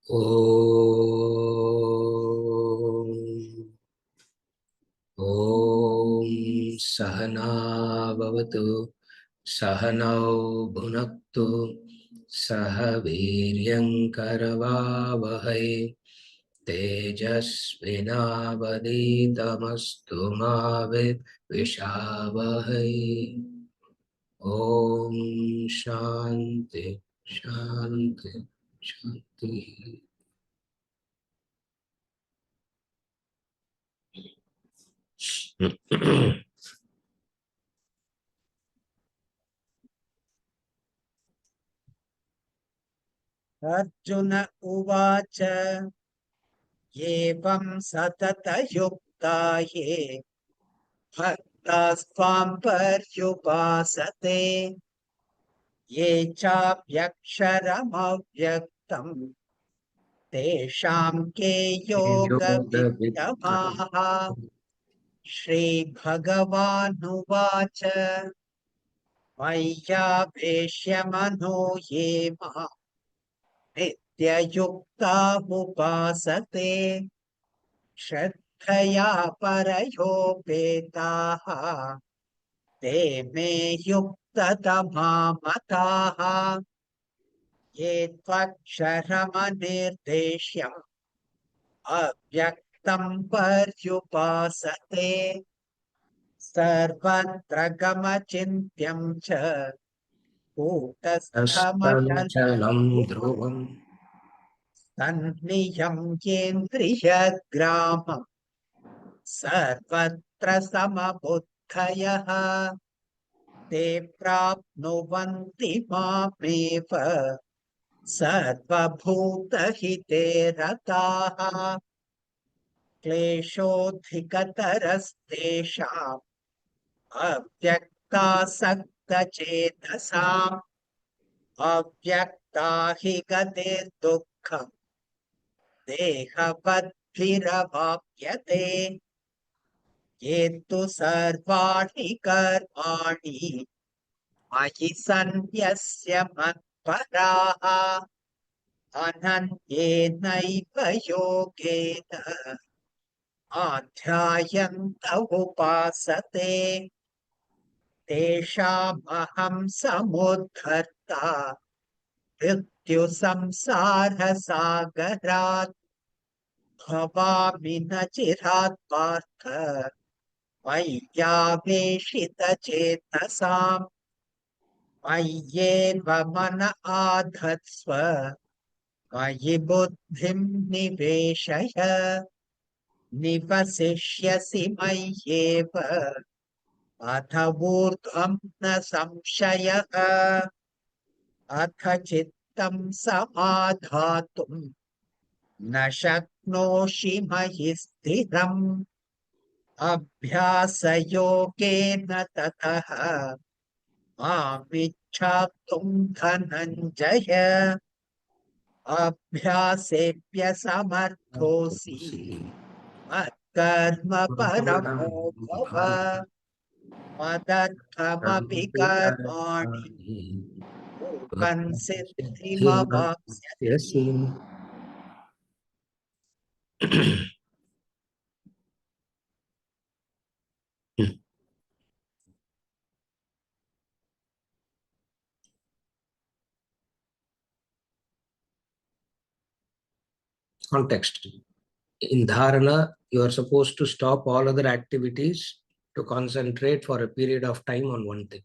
Om Om Sahana Bhavatu Sahanau Bhunaktu Sahaviryam Karavavahai Tejasvinavaditamastu ma Vishavahai. Om Shanti Shanti Shanti. Arjuna uvacha evam satatayukta ye bhaktasvam paryupasate ye chapyaksharam avyaktam tesham ke yoga Yoga Vidya. vidyamaha. Shri Bhagavan uvacha Vayyaveshya mano ye ma nityayukta upasate Shraddhaya parayopetaha te me yuktadama mataha ye tvaksharamanirdeshyam avyaktam paryupasate sarvatra gamachintyam cha kutasthamachaltam Astanchalam Dhruvam sanniyam yendriyagramam sarvatra samabuddhayaha te prapnuvanti mameva sarvabhutahite rataha kleshodhikatarastesham avyaktasaktachetasam avyaktahi gatir dukkham dehavadbhiravapyate yetu sarvani karmani mayi sanyasya matparaha ananyenaiva yogena adhyayanta upasate tesham samudharta mrityu samsara sagarat bhavami nachirat partha vayyaveshita chetasam vayyeva mana adhatsva vayi buddhim niveshaya nivasishyasi mayyeva athavurdham na samshayah atha chittam samadhatum na shaknoshi mayi sthiram abhyasa yogena tataha Amichhatum dhananjaya abhyasepya samarthosi matkarma paramo bhava madarthamapi karmani yogan siddhimavapsyasi. Context. In dharana, you are supposed to stop all other activities to concentrate for a period of time on one thing.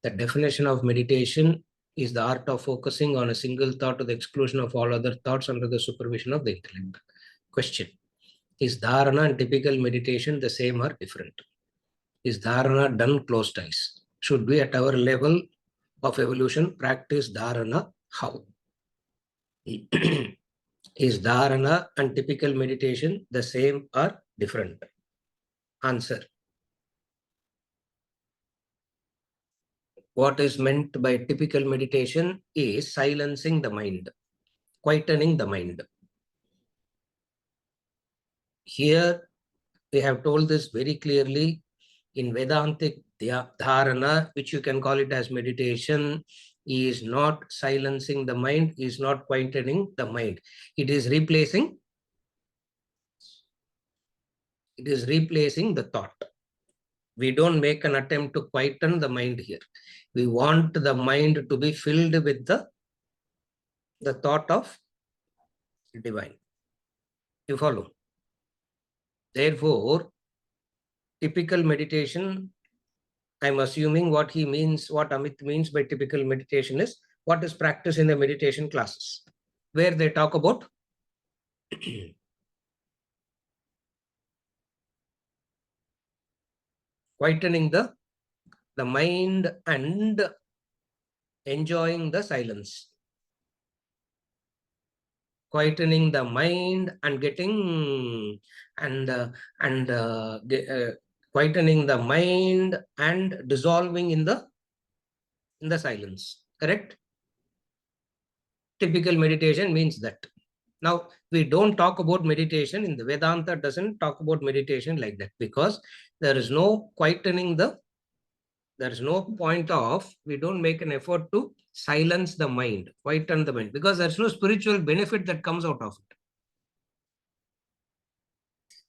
The definition of meditation is the art of focusing on a single thought to the exclusion of all other thoughts under the supervision of the intellect. Question. Is dharana and typical meditation the same or different? Is dharana done closed eyes? Should we at our level of evolution practice dharana? How? Is dharana and typical meditation the same or different? Answer. What is meant by typical meditation is silencing the mind, quietening the mind. Here, we have told this very clearly in Vedantic dharana, which you can call it as meditation, He is not silencing the mind. He is not quietening the mind. It is replacing the thought. We don't make an attempt to quieten the mind here. We want the mind to be filled with the thought of divine. You follow? Therefore, typical meditation, I'm assuming what he means, what Amit means by typical meditation is what is practiced in the meditation classes, where they talk about quietening the mind and enjoying the silence. Quietening the mind and getting quietening the mind and dissolving in the silence. Correct? Typical meditation means that. Now, we don't talk about meditation in the Vedanta, doesn't talk about meditation like that, because there is no quietening there is no point of, we don't make an effort to silence the mind, quieten the mind, because there's no spiritual benefit that comes out of it.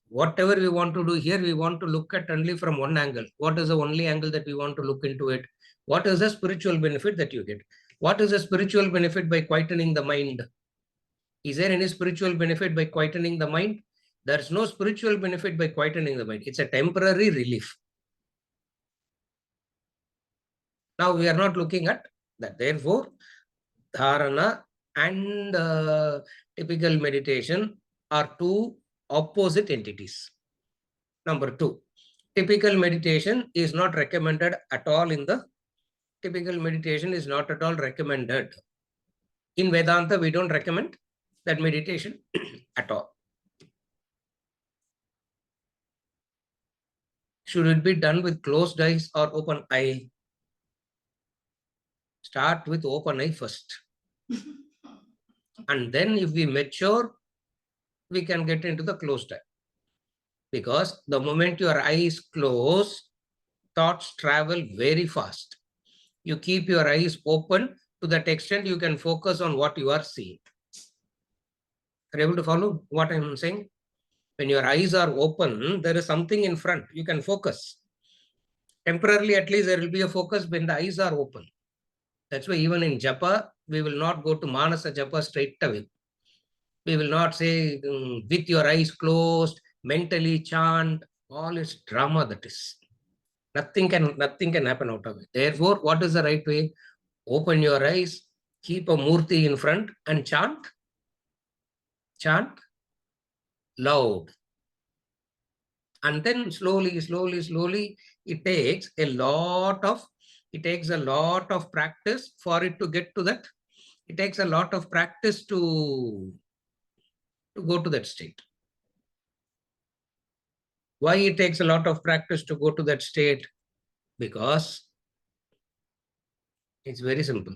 Whatever we want to do here, we want to look at only from one angle. What is the only angle that we want to look into it? What is the spiritual benefit that you get? What is the spiritual benefit by quietening the mind? Is there any spiritual benefit by quietening the mind? There's no spiritual benefit by quietening the mind. It's a temporary relief. Now we are not looking at that. Therefore, dharana and typical meditation are two opposite entities. Number two, typical meditation is not recommended at all in the typical meditation is not at all recommended. In Vedanta, we don't recommend that meditation at all. Should it be done with closed eyes or open eye? Start with open eye first. And then if we mature, we can get into the closed eye. Because the moment your eyes close, thoughts travel very fast. You keep your eyes open to that extent you can focus on what you are seeing. Are you able to follow what I'm saying? When your eyes are open, there is something in front. You can focus. Temporarily, at least, there will be a focus when the eyes are open. That's why even in japa, we will not go to manasa japa straight away. We will not say with your eyes closed, mentally chant. All is drama, that is. Nothing can happen out of it. Therefore, what is the right way? Open your eyes, keep a murti in front and chant. Chant loud. And then slowly, it takes a lot of practice for it to get to that. It takes a lot of practice to go to that state. Why it takes a lot of practice to go to that state? Because it's very simple.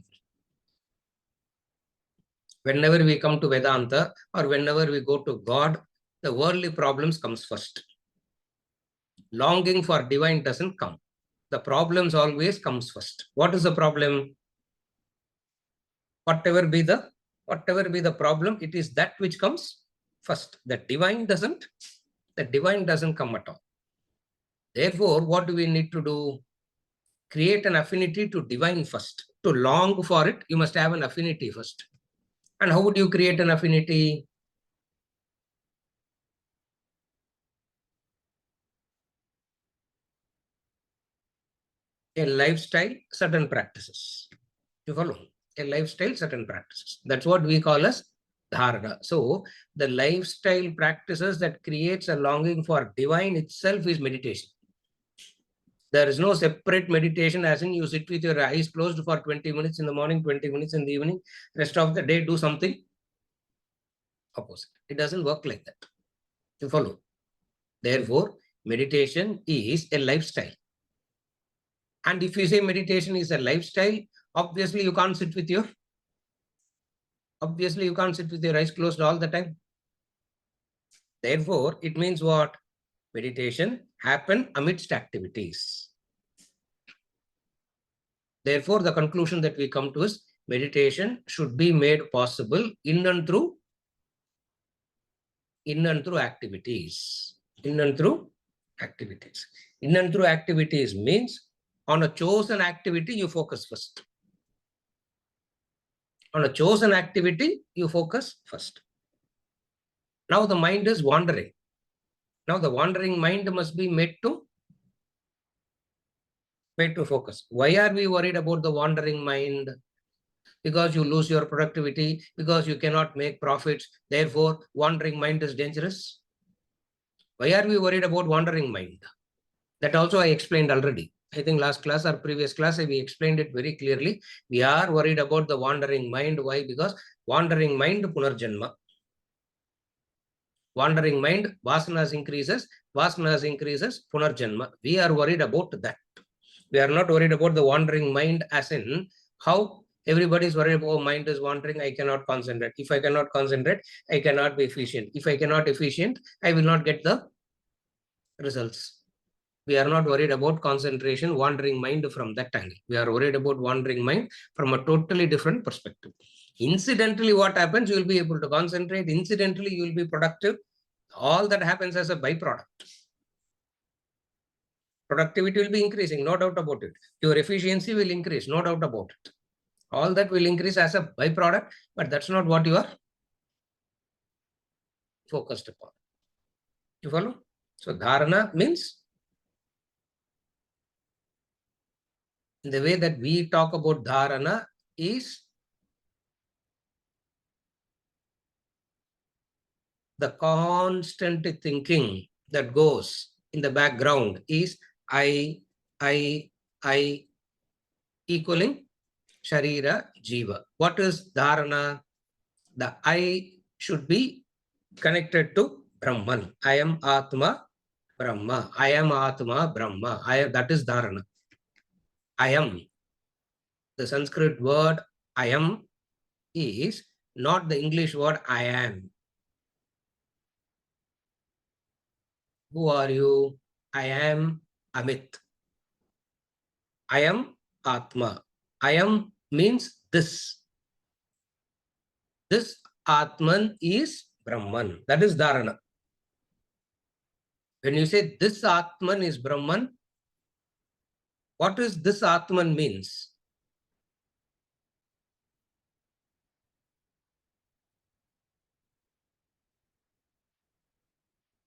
Whenever we come to Vedanta or whenever we go to God, the worldly problems comes first. Longing for divine doesn't come. The problems always comes first. What is the problem? Whatever be the problem, it is that which comes first. The divine doesn't come at all. Therefore, what do we need to do? Create an affinity to divine first. To long for it, you must have an affinity first. And how would you create an affinity? A lifestyle, certain practices. You follow? A lifestyle, certain practices. That's what we call as dharana. So the lifestyle practices that creates a longing for divine itself is meditation. There is no separate meditation as in you sit with your eyes closed for 20 minutes in the morning, 20 minutes in the evening, rest of the day do something opposite. It doesn't work like that. You follow? Therefore, meditation is a lifestyle. And if you say meditation is a lifestyle, obviously you can't sit with your eyes closed all the time. Therefore, it means what? Meditation happen amidst activities. Therefore, the conclusion that we come to is meditation should be made possible in and through activities. In and through activities. In and through activities means on a chosen activity, you focus first. On a chosen activity, you focus first. Now the mind is wandering. Now the wandering mind must be made to focus. Why are we worried about the wandering mind? Because you lose your productivity, because you cannot make profits. Therefore, wandering mind is dangerous. Why are we worried about wandering mind? That also I explained already. I think last class or previous class, we explained it very clearly. We are worried about the wandering mind. Why? Because wandering mind, punarjanma. Wandering mind, vasanas increases, punarjanma. We are worried about that. We are not worried about the wandering mind as in how everybody is worried about mind is wandering, I cannot concentrate. If I cannot concentrate, I cannot be efficient. If I cannot efficient, I will not get the results. We are not worried about concentration, wandering mind from that angle. We are worried about wandering mind from a totally different perspective. Incidentally, what happens, you will be able to concentrate. Incidentally, you will be productive. All that happens as a byproduct. Productivity will be increasing, no doubt about it. Your efficiency will increase, no doubt about it. All that will increase as a byproduct, but that's not what you are focused upon. You follow? So dharana means, the way that we talk about dharana is the constant thinking that goes in the background is I equaling Sharira Jiva. What is dharana? The I should be connected to Brahman. I am Atma Brahma. I am Atma Brahma. That is dharana. I am. The Sanskrit word I am is not the English word I am. Who are you? I am Amit. I am Atma. I am means this. This Atman is Brahman. That is dharana. When you say this Atman is Brahman, what is this Atman means?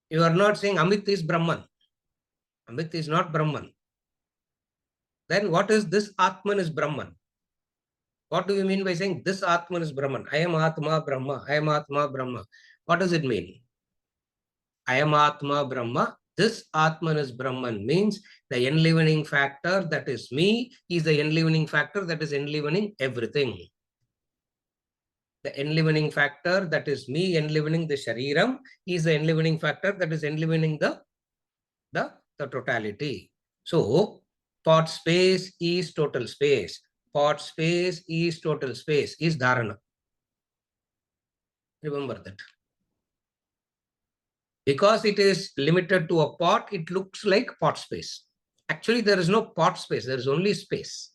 You are not saying Amit is Brahman. Amit is not Brahman. Then what is this Atman is Brahman? What do you mean by saying this Atman is Brahman? I am Atma Brahma. I am Atma Brahma. What does it mean? I am Atma Brahma. This Atman is Brahman means the enlivening factor that is me is the enlivening factor that is enlivening everything. The enlivening factor that is me enlivening the Shariram is the enlivening factor that is enlivening the totality. So, pot space is total space. Pot space is total space is dharana. Remember that. Because it is limited to a pot, it looks like pot space. Actually, there is no pot space. There is only space.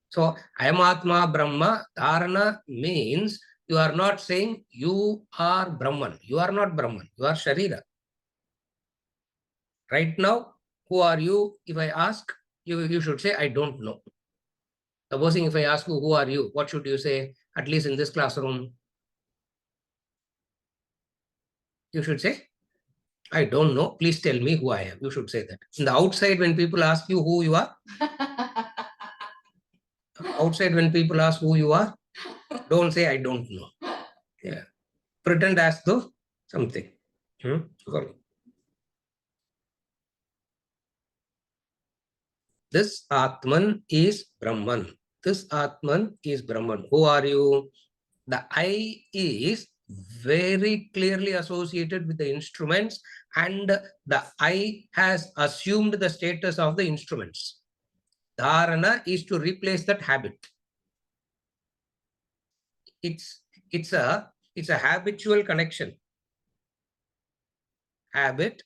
So, I am Atma Brahma. Dharana means you are not saying you are Brahman. You are not Brahman. You are Sharira. Right now, who are you? If I ask, you should say, I don't know. Supposing if I ask you, who are you? What should you say? At least in this classroom, you should say, I don't know. Please tell me who I am. You should say that. In the outside, when people ask you who you are, outside when people ask who you are, don't say, I don't know. Yeah. Pretend as though something. This Atman is Brahman. This Atman is Brahman. Who are you? The I is very clearly associated with the instruments, and the I has assumed the status of the instruments. Dharana is to replace that habit. It's a habitual connection. Habit,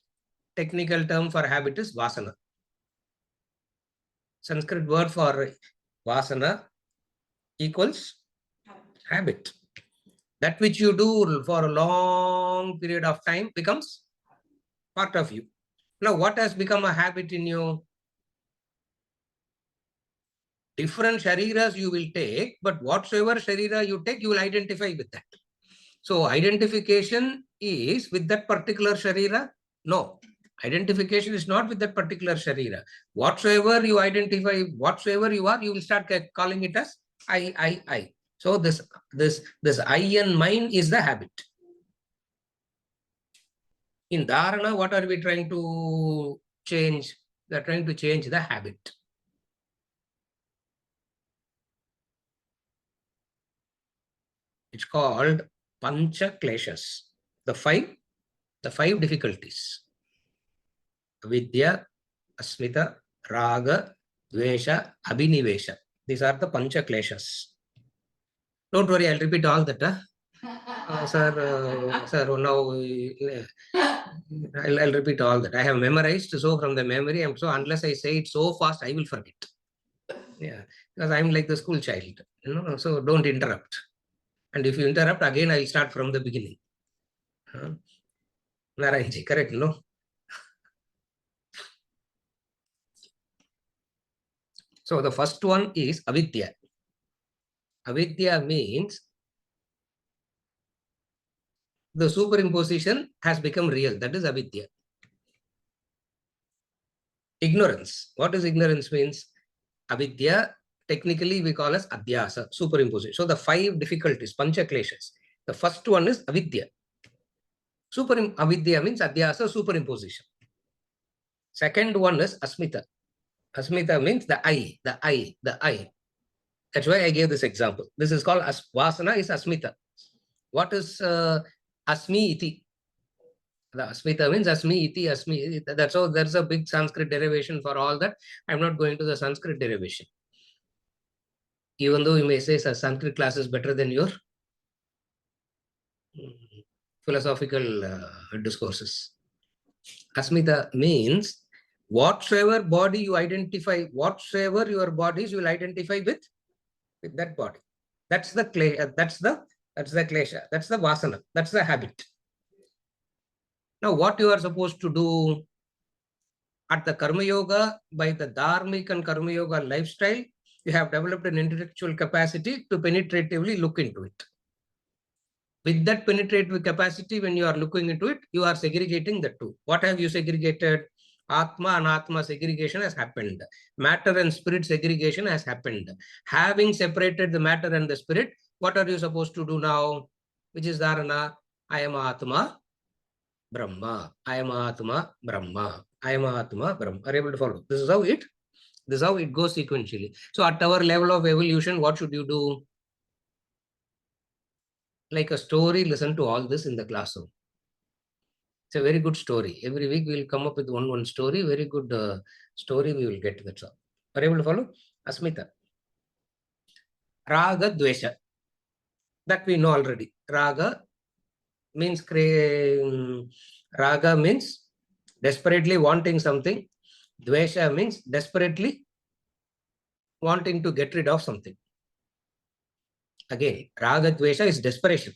technical term for habit is vasana. Sanskrit word for Vasana equals habit. That which you do for a long period of time becomes part of you. Now, what has become a habit in you? Different shariras you will take, but whatsoever sharira you take, you will identify with that. So, identification is with that particular sharira? No. Identification is not with that particular sharira. Whatsoever you identify, whatsoever you are, you will start calling it as I. So this I and mine is the habit. In dharana, what are we trying to change? We are trying to change the habit. It's called pancha kleshas. The five difficulties. Vidya, asmita, raga, dvesha, abhinivesha. These are the pancha kleshas. Don't worry, I'll repeat all that. Sir, now I'll repeat all that. I have memorized, so from the memory, so unless I say it so fast, I will forget. Yeah, because I'm like the school child, so don't interrupt. And if you interrupt, again, I'll start from the beginning. Narayanji, correct, no? So the first one is avidya. Avidya means the superimposition has become real. That is avidya. Ignorance. What is ignorance means? Avidya, technically we call as adhyasa, superimposition. So the five difficulties, pancha kleshas. The first one is avidya. Avidya means adhyasa, superimposition. Second one is asmita. Asmita means the I. That's why I gave this example. This is called vasana is asmita. What is asmi iti? The asmita means asmi iti, asmi. That's all. There's a big Sanskrit derivation for all that. I'm not going to the Sanskrit derivation. Even though you may say Sanskrit class is better than your philosophical discourses. Asmita means whatsoever body you identify, whatsoever your bodies you will identify with that body. That's the klesha, that's the klesha, that's the vasana, that's the habit. Now, what you are supposed to do at the Karma Yoga, by the Dharmic and Karma Yoga lifestyle, you have developed an intellectual capacity to penetratively look into it. With that penetrative capacity, when you are looking into it, you are segregating the two. What have you segregated? Atma and Atma segregation has happened. Matter and spirit segregation has happened. Having separated the matter and the spirit, what are you supposed to do now? Which is dharana? I am Atma, Brahma. I am Atma, Brahma. I am Atma, Brahma. Are you able to follow? This is how it goes sequentially. So at our level of evolution, what should you do? Like a story, listen to all this in the classroom. It's a very good story. Every week we will come up with one story. Very good story we will get. That's all. Are you able to follow? Asmita. Raga, dvesha. That we know already. Raga means desperately wanting something. Dvesha means desperately wanting to get rid of something. Again, raga, dvesha is desperation.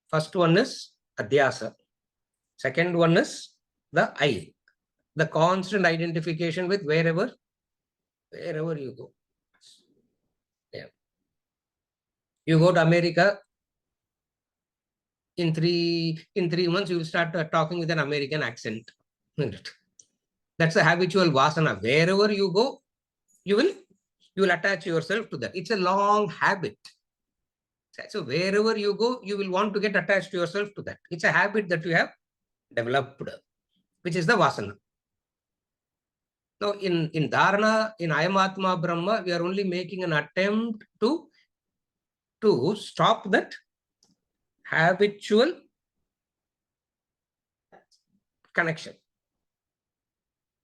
First one is adhyasa. Second one is the I. The constant identification with wherever you go. Yeah. You go to America, in three months, you will start talking with an American accent. That's a habitual vasana. Wherever you go, you will attach yourself to that. It's a long habit. So wherever you go, you will want to get attached to yourself to that. It's a habit that you have developed, which is the vasana. Now, in dharana, in I am Atma Brahma, we are only making an attempt to stop that habitual connection.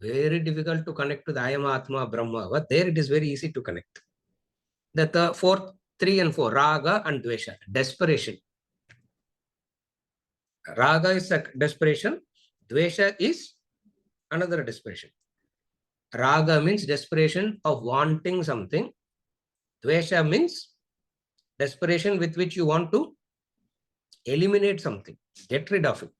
Very difficult to connect to the I am Atma Brahma, but there it is very easy to connect. The fourth, 3 and 4, raga and dvesha, desperation. Raga is a desperation, dvesha is another desperation. Raga means desperation of wanting something. Dvesha means desperation with which you want to eliminate something, get rid of it.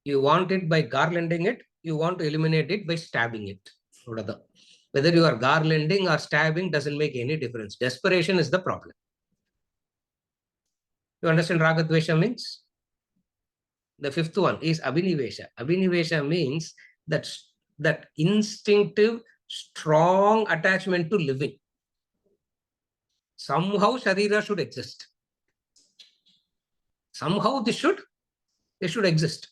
You want it by garlanding it, you want to eliminate it by stabbing it. Whether you are garlanding or stabbing doesn't make any difference. Desperation is the problem. You understand Raga Dvesha means? The fifth one is Abhinivesha. Abhinivesha means that instinctive, strong attachment to living. Somehow Sharira should exist. Somehow they should exist.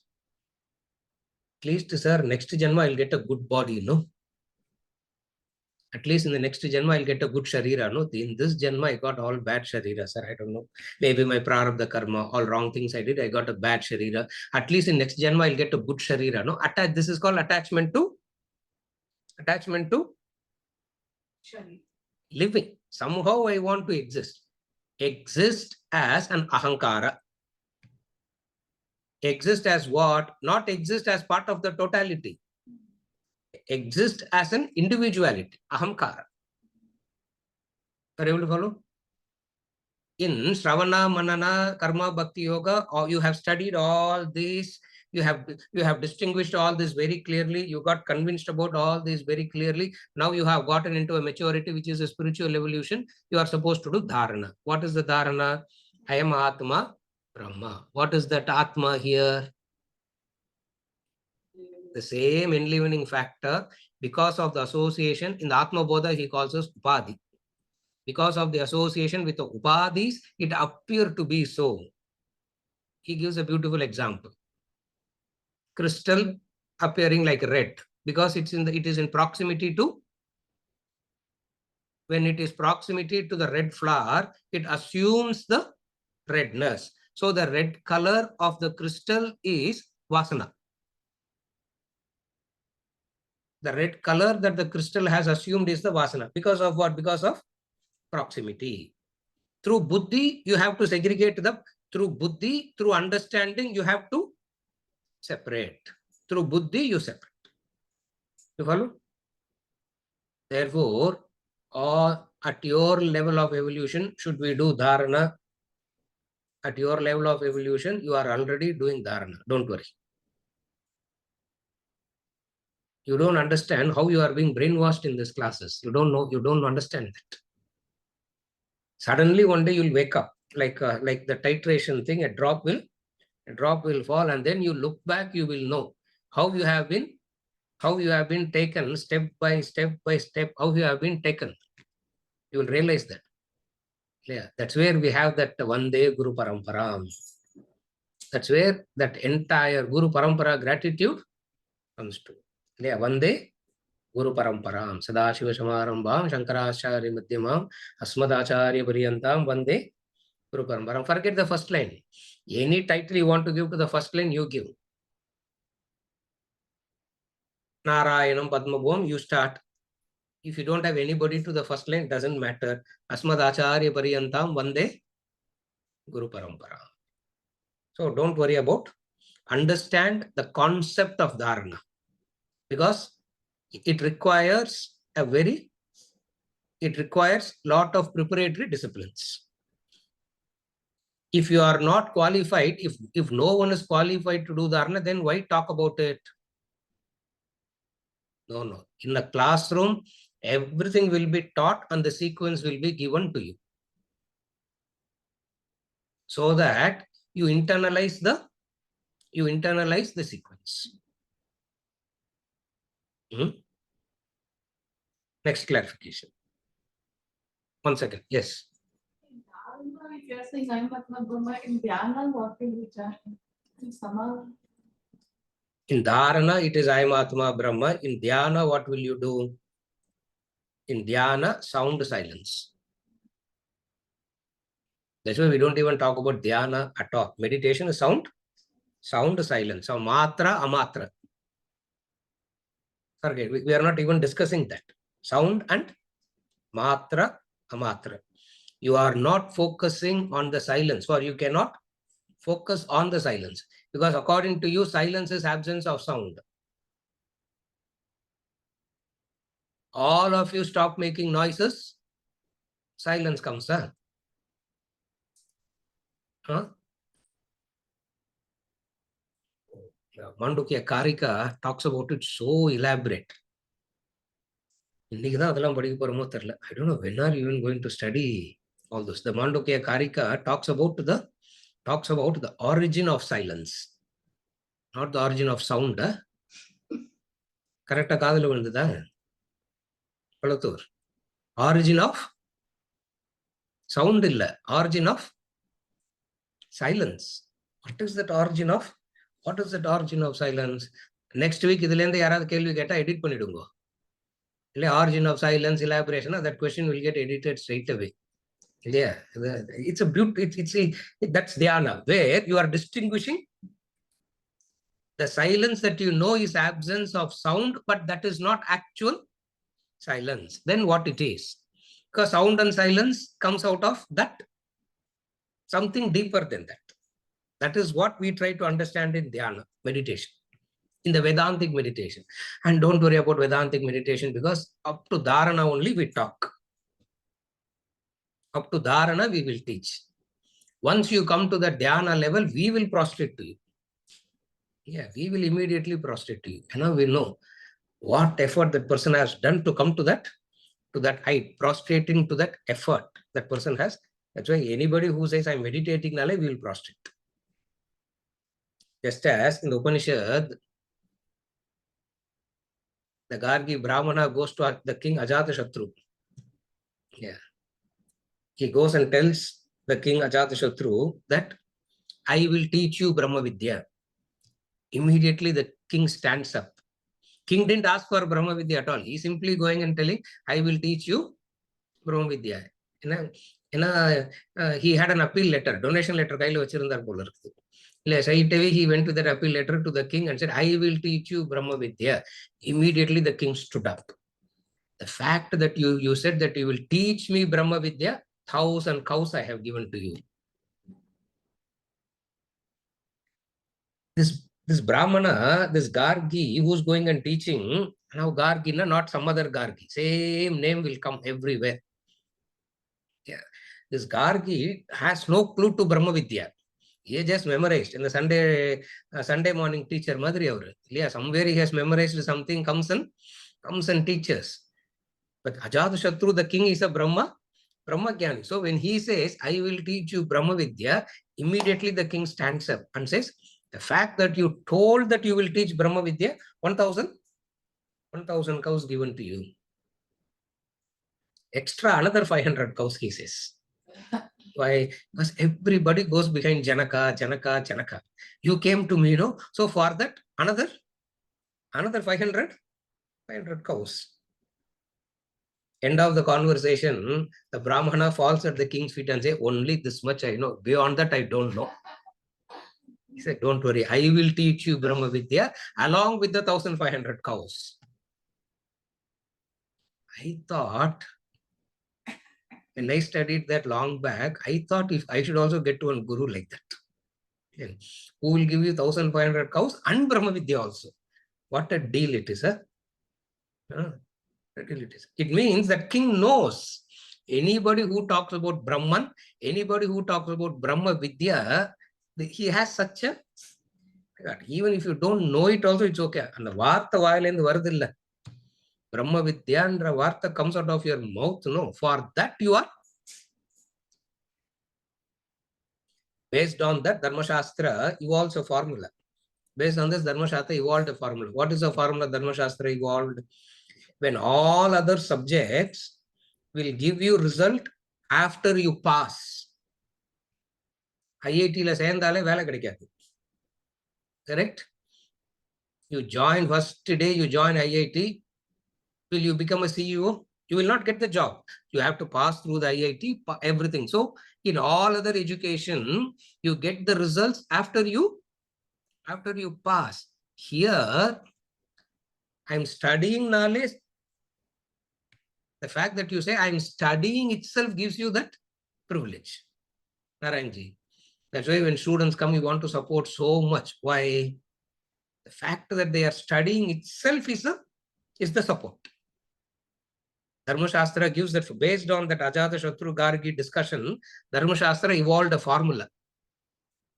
At least, sir, next Janma I'll get a good body, no? At least in the next Janma I'll get a good Sharira, no? In this Janma I got all bad Sharira, sir. I don't know. Maybe my Prarabdha Karma, all wrong things I did, I got a bad Sharira. At least in next Janma I'll get a good Sharira, no? This is called attachment to living. Somehow I want to exist. Exist as an ahankara. Exist as what? Not exist as part of the totality. Exist as an individuality. Ahamkara. Are you able to follow? In Shravana, Manana, Karma, Bhakti Yoga, you have studied all this. You have distinguished all this very clearly. You got convinced about all this very clearly. Now you have gotten into a maturity, which is a spiritual evolution. You are supposed to do dharana. What is the dharana? I am Atma, Brahma. What is that Atma here? The same enlivening factor. Because of the association, in the Atma Bodha, he calls us Upadhi. Because of the association with the Upadhis, it appeared to be so. He gives a beautiful example. Crystal appearing like red because it is in proximity to, when it is proximity to the red flower, it assumes the redness. So the red color of the crystal is vasana. The red color that the crystal has assumed is the vasana. Because of what? Because of proximity. Through buddhi, you have to segregate through buddhi, through understanding, you have to separate. Through buddhi, you separate. You follow? Therefore, at your level of evolution, should we do dharana? At your level of evolution, you are already doing dharana. Don't worry. You don't understand how you are being brainwashed in these classes. You don't know. You don't understand that. Suddenly, one day you'll wake up like the titration thing. A drop will fall, and then you look back. You will know how you have been taken step by step by step. How you have been taken. You will realize that. Yeah, that's where we have that Vande Guru Paramparam. That's where that entire Guru Parampara gratitude comes to. Yeah, Vande Guru Paramparam. Sadashiva Samarambam, Shankaracharya Madhyamam, Asmadacharya Pariyantam, Vande Guru Paramparam. Forget the first line. Any title you want to give to the first line, you give. Narayanam Padmabhom, you start. If you don't have anybody to the first line, doesn't matter. Asmadacharya Pariyantam, Vande Guru Paramparam. So don't worry about. Understand the concept of dharana, because it requires lot of preparatory disciplines. If you are not qualified, if no one is qualified to do dharana, then why talk about it? No. In the classroom, everything will be taught and the sequence will be given to you, so that you internalize the sequence. Next clarification. 1 second. Yes. If you are saying I am Atma Brahma, in Dhyana, what will you chant? In Dharana, it is I am Atma Brahma. In Dhyana, what will you do? In Dhyana, sound silence. That's why we don't even talk about Dhyana at all. Meditation is sound silence. So Matra, Amatra. Forget, we are not even discussing that. Sound and Matra, Amatra. You are not focusing on the silence, or you cannot focus on the silence, because according to you, silence is absence of sound. All of you stop making noises, silence comes, huh? Mandukya Karika talks about it so elaborate. I don't know when are you even going to study all this. The Mandukya Karika talks about the origin of silence, not the origin of sound. Correct? Origin of sound, origin of silence. What is that origin of silence? Next week, edit pannidungo. Origin of silence, elaboration, that question will get edited straight away. Yeah, it's a beauty. That's dhyana, where you are distinguishing the silence that you know is absence of sound, but that is not actual silence. Then what it is? Because sound and silence comes out of that, something deeper than that. That is what we try to understand in dhyana, meditation, in the Vedantic meditation. And don't worry about Vedantic meditation, because up to dharana only we talk. Up to dharana we will teach. Once you come to the dhyana level, we will prostrate to you. Yeah, we will immediately prostrate to you. And now we know what effort that person has done to come to that height, prostrating to that effort that person has. That's why anybody who says I'm meditating, we will prostrate. Just as in the Upanishad, the Gargi Brahmana goes to the king Ajatashatru. Yeah. He goes and tells the king Ajatashatru that I will teach you Brahma Vidya. Immediately the king stands up. King didn't ask for Brahma Vidya at all. He's simply going and telling, I will teach you Brahma Vidya. He had an appeal letter, donation letter. He went with that appeal letter to the king and said, I will teach you Brahma Vidya. Immediately the king stood up. The fact that you said that you will teach me Brahma Vidya, 1,000 cows I have given to you. This Brahmana, this Gargi, who's going and teaching, now Gargi, not some other Gargi, same name will come everywhere. Yeah. This Gargi has no clue to Brahma Vidya. He just memorized in the Sunday morning teacher Madri Avru. Yeah, somewhere he has memorized something, comes and teaches. But Ajatashatru, the king, is a Brahma Jnani. So when he says, I will teach you Brahma Vidya, immediately the king stands up and says, the fact that you told that you will teach Brahma Vidya, 1,000 cows given to you. Extra another 500 cows, he says. Why? Because everybody goes behind Janaka. You came to me, so for that, another 500 cows. End of the conversation, the Brahmana falls at the king's feet and say, only this much I know. Beyond that, I don't know. He said, don't worry, I will teach you Brahma Vidya along with the 1,500 cows. I thought, when I studied that long back, I thought if I should also get to a guru like that, who will give you 1,500 cows and Brahma Vidya also. What a deal it is, huh? It means that king knows anybody who talks about Brahman, anybody who talks about Brahma Vidya, he has such a, even if you don't know it also, it's okay. And the Vartha Vailend Vardilla. Brahma Vidya and Vartha comes out of your mouth, no. For that you are. Based on that, Dharma Shastra evolves a formula. Based on this, Dharma Shastra evolved a formula. What is the formula Dharma Shastra evolved? When all other subjects will give you result after you pass. IIT la சேர்ந்தாலே வேலை கிடைக்காது. Correct? You join first day, you join IIT. Will you become a CEO? You will not get the job. You have to pass through the IIT, everything. So in all other education, you get the results after you pass. Here, I'm studying knowledge. The fact that you say I'm studying itself gives you that privilege. Narayanji. That's why when students come, we want to support so much. Why? The fact that they are studying itself is the support. Dharma Shastra gives that based on that Ajata Shatru Gargi discussion, Dharma Shastra evolved a formula.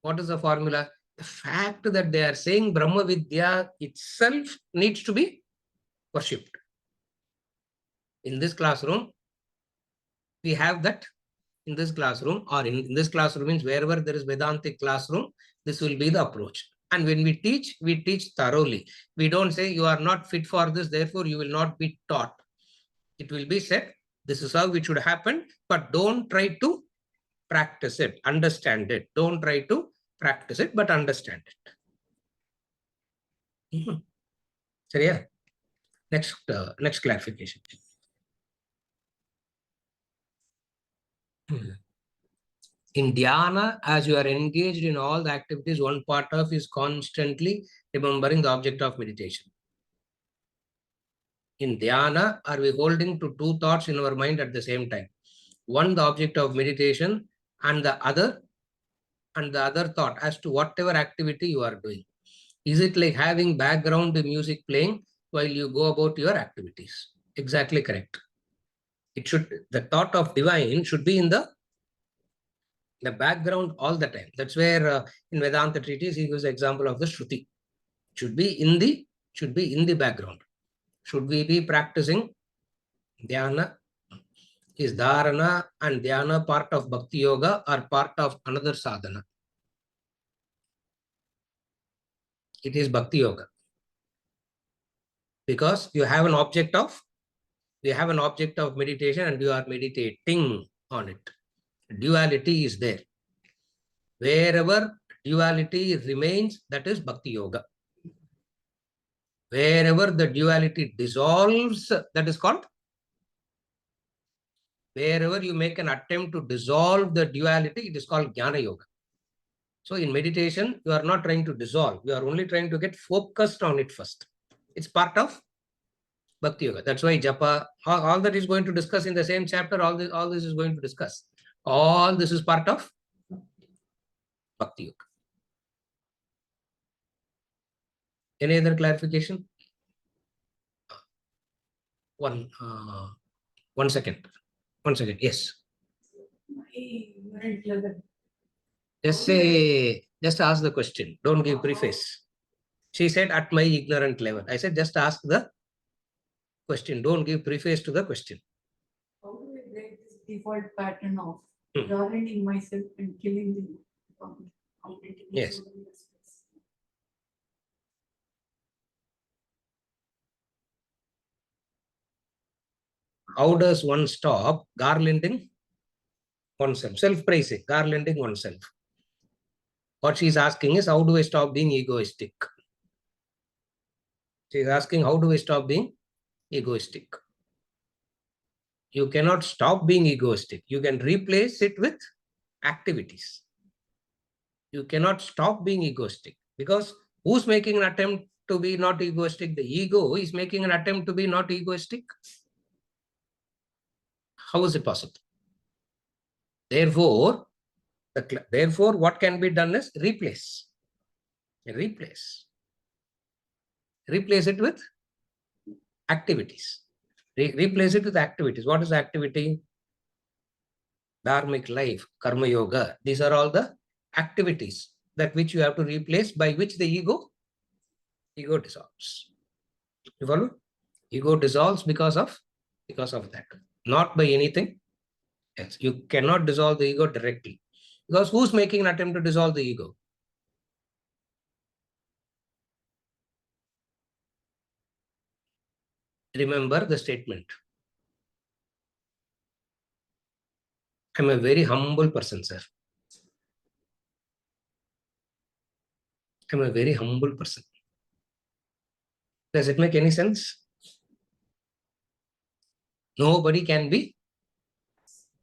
What is the formula? The fact that they are saying Brahma Vidya itself needs to be worshipped. In this classroom, we have that in this classroom, or in this classroom means wherever there is Vedantic classroom, this will be the approach. And when we teach thoroughly. We don't say you are not fit for this, therefore you will not be taught. It will be said, this is how it should happen, but don't try to practice it, understand it. Don't try to practice it, but understand it. So yeah, next clarification. In dhyana, as you are engaged in all the activities, one part of is constantly remembering the object of meditation. In dhyana, are we holding to two thoughts in our mind at the same time? One, the object of meditation, and the other thought as to whatever activity you are doing. Is it like having background music playing while you go about your activities? Exactly correct. It should, the thought of divine should be in the background all the time. That's where in Vedanta treatise he gives the example of the Shruti. Should be in the background. Should we be practicing dhyana? Is dharana and dhyana part of bhakti yoga or part of another sadhana? It is bhakti yoga. Because you have an object of meditation and you are meditating on it. Duality is there. Wherever duality remains, that is bhakti yoga. Wherever the duality dissolves, that is called. Wherever you make an attempt to dissolve the duality, it is called jnana yoga. So in meditation, you are not trying to dissolve. You are only trying to get focused on it first. It's part of bhakti yoga. That's why japa, all that is going to discuss in the same chapter, all this is going to discuss. All this is part of bhakti yoga. Any other clarification? One second. 1 second. Yes. Just ask the question. Don't give preface. She said at my ignorant level. I said just ask the question. Don't give preface to the question. How do I break this default pattern of garlanding myself and killing the completely? Yes. How does one stop garlanding oneself? Self-praising, garlanding oneself. What she's asking is, how do I stop being egoistic? She's asking, how do I stop being egoistic? You cannot stop being egoistic. You can replace it with activities. You cannot stop being egoistic because who's making an attempt to be not egoistic? The ego is making an attempt to be not egoistic. How is it possible? Therefore, what can be done is replace. Replace it with activities. Replace it with activities. What is activity? Dharmic life, karma yoga. These are all the activities that which you have to replace, by which the ego dissolves. You follow? Ego dissolves because of that, not by anything else. You cannot dissolve the ego directly, because who's making an attempt to dissolve the ego? Remember the statement. I'm a very humble person, sir. I'm a very humble person. Does it make any sense? Nobody can be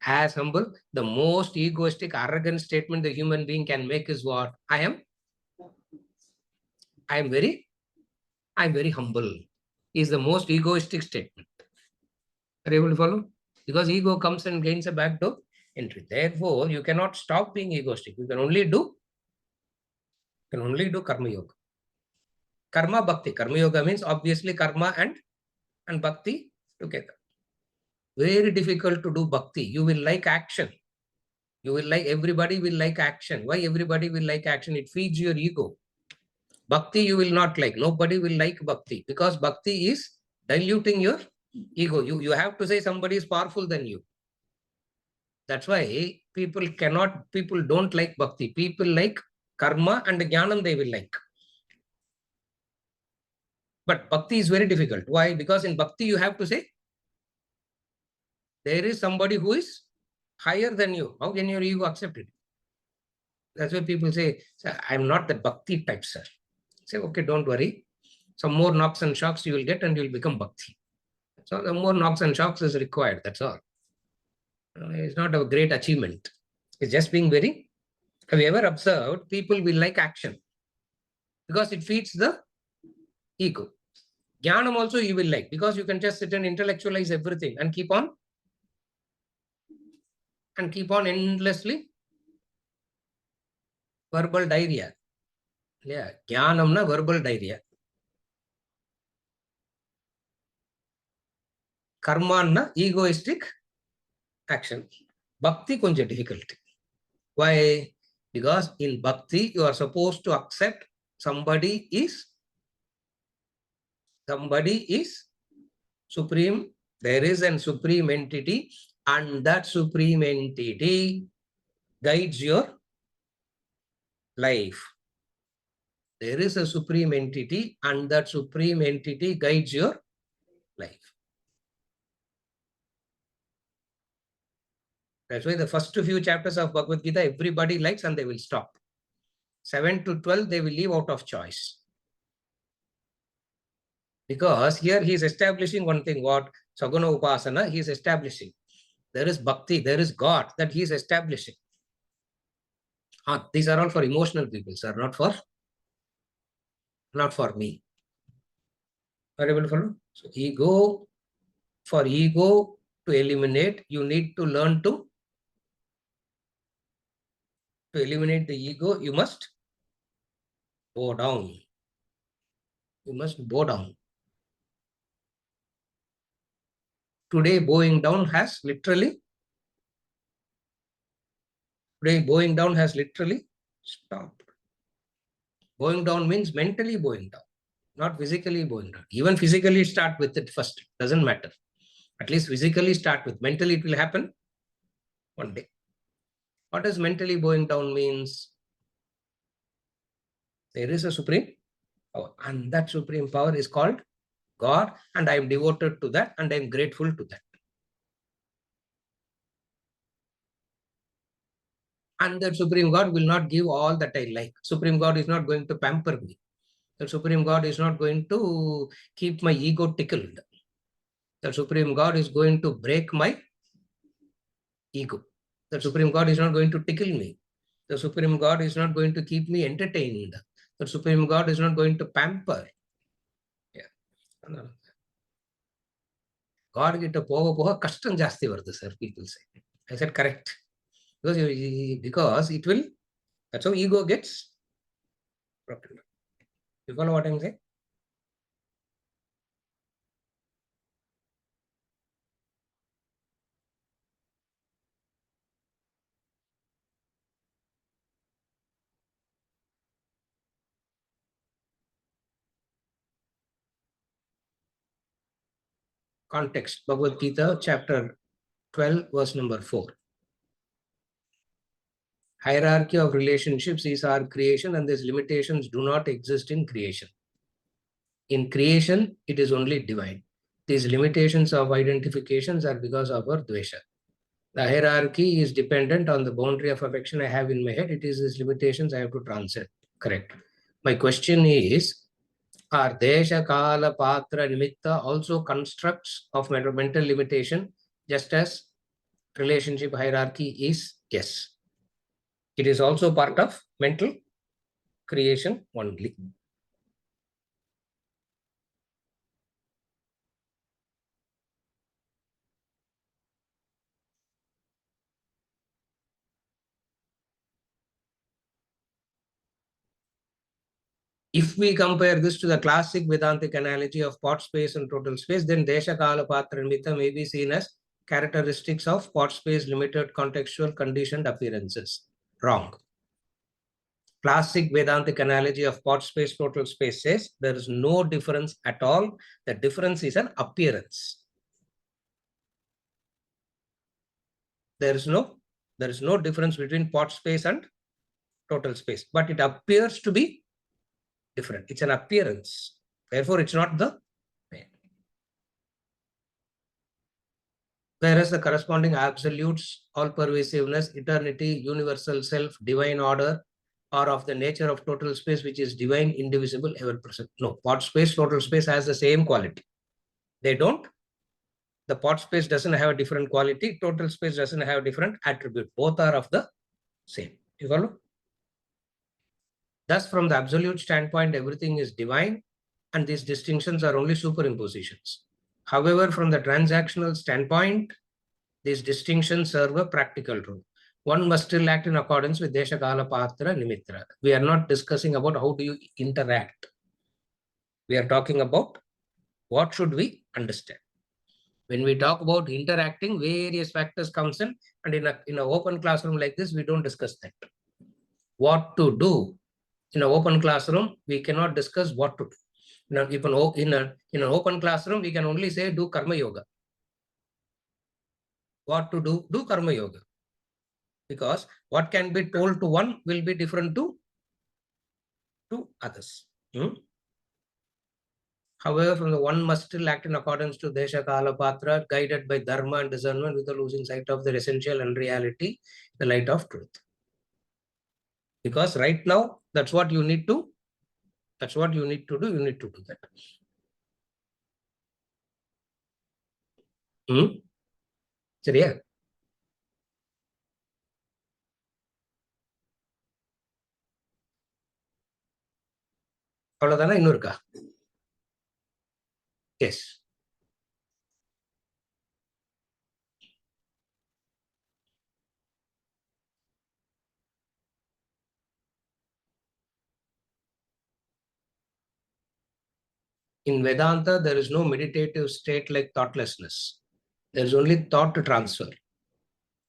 as humble. The most egoistic, arrogant statement the human being can make is what? I am very humble. Is the most egoistic statement. Are you able to follow? Because ego comes and gains a backdoor entry. Therefore, you cannot stop being egoistic. You can only do karma yoga. Karma bhakti. Karma yoga means obviously karma and bhakti together. Very difficult to do bhakti. You will like action. You will like, everybody will like action. Why everybody will like action? It feeds your ego. Bhakti you will not like. Nobody will like bhakti because bhakti is diluting your ego. You have to say somebody is powerful than you. That's why people don't like bhakti. People like karma and jnanam they will like. But bhakti is very difficult. Why? Because in bhakti you have to say, there is somebody who is higher than you. How can your ego accept it? That's why people say, sir, I'm not the bhakti type, sir. Say, okay, don't worry. Some more knocks and shocks you will get and you will become bhakti. So the more knocks and shocks is required. That's all. It's not a great achievement. It's just being very. Have you ever observed people will like action because it feeds the ego? Jnanam also you will like because you can just sit and intellectualize everything and keep on endlessly verbal diarrhea. Yeah, jnanam na verbal diarrhea. Karma na egoistic action. Bhakti konja difficult. Why? Because in bhakti you are supposed to accept somebody is supreme. There is a supreme entity and that supreme entity guides your life. There is a supreme entity and that supreme entity guides your life. That's why the first few chapters of Bhagavad Gita, everybody likes and they will stop. 7 to 12, they will leave out of choice. Because here he is establishing one thing, what? Saguna Upasana, he is establishing. There is bhakti, there is God that he is establishing. These are all for emotional people, sir, not for me. Are you able to follow? So for ego to eliminate, you need to learn to eliminate the ego, you must bow down. You must bow down. Today, bowing down has literally stopped. Bowing down means mentally bowing down, not physically bowing down. Even physically start with it first. Doesn't matter. At least physically start with. Mentally it will happen one day. What does mentally bowing down means? There is a supreme power and that supreme power is called God and I am devoted to that and I am grateful to that. And that Supreme God will not give all that I like. Supreme God is not going to pamper me. The Supreme God is not going to keep my ego tickled. The Supreme God is going to break my ego. The Supreme God is not going to tickle me. The Supreme God is not going to keep me entertained. The Supreme God is not going to pamper. Yeah. God get a poga custom jasti vardu, sir, people say. I said correct. Because it will, that's how ego gets broken. You follow what I'm saying? Context, Bhagavad Gita, chapter 12, verse number 4. Hierarchy of relationships is our creation and these limitations do not exist in creation. In creation, it is only divine. These limitations of identifications are because of our dvesha. The hierarchy is dependent on the boundary of affection I have in my head. It is these limitations I have to transcend. Correct. My question is, are desha, kala, patra, nimitta also constructs of mental limitation, just as relationship hierarchy is? Yes. It is also part of mental creation only. If we compare this to the classic Vedantic analogy of pot space and total space, then desha, kala, patra, nimitta may be seen as characteristics of spot space, limited contextual conditioned appearances. Wrong. Classic Vedantic analogy of spot space, total space says there is no difference at all. The difference is an appearance. There is no difference between spot space and total space, but it appears to be different. It's an appearance. Therefore, it's not the same. Whereas the corresponding absolutes, all-pervasiveness, eternity, universal self, divine order, are of the nature of total space, which is divine, indivisible, ever-present. No, spot space, total space has the same quality. They don't. The spot space doesn't have a different quality. Total space doesn't have a different attribute. Both are of the same. You follow? Thus, from the absolute standpoint, everything is divine, and these distinctions are only superimpositions. However, from the transactional standpoint, these distinctions serve a practical role. One must still act in accordance with Desha Kala Patra Nimitra. We are not discussing about how do you interact. We are talking about what should we understand. When we talk about interacting, various factors comes in, and in an open classroom like this, we don't discuss that. What to do in an open classroom, we cannot discuss what to do. Now, in an open classroom, we can only say do karma yoga. What to do? Do karma yoga. Because what can be told to one will be different to others. However, from the one must still act in accordance to Desha Kala Patra, guided by dharma and discernment without losing sight of their essential and reality, the light of truth. Because right now, that's what you need to. That's what you need to do. You need to do that. சரியா? அவ்வளவுதானா? இன்னும் இருக்கா? Yes. In Vedanta, there is no meditative state like thoughtlessness. There is only thought transfer.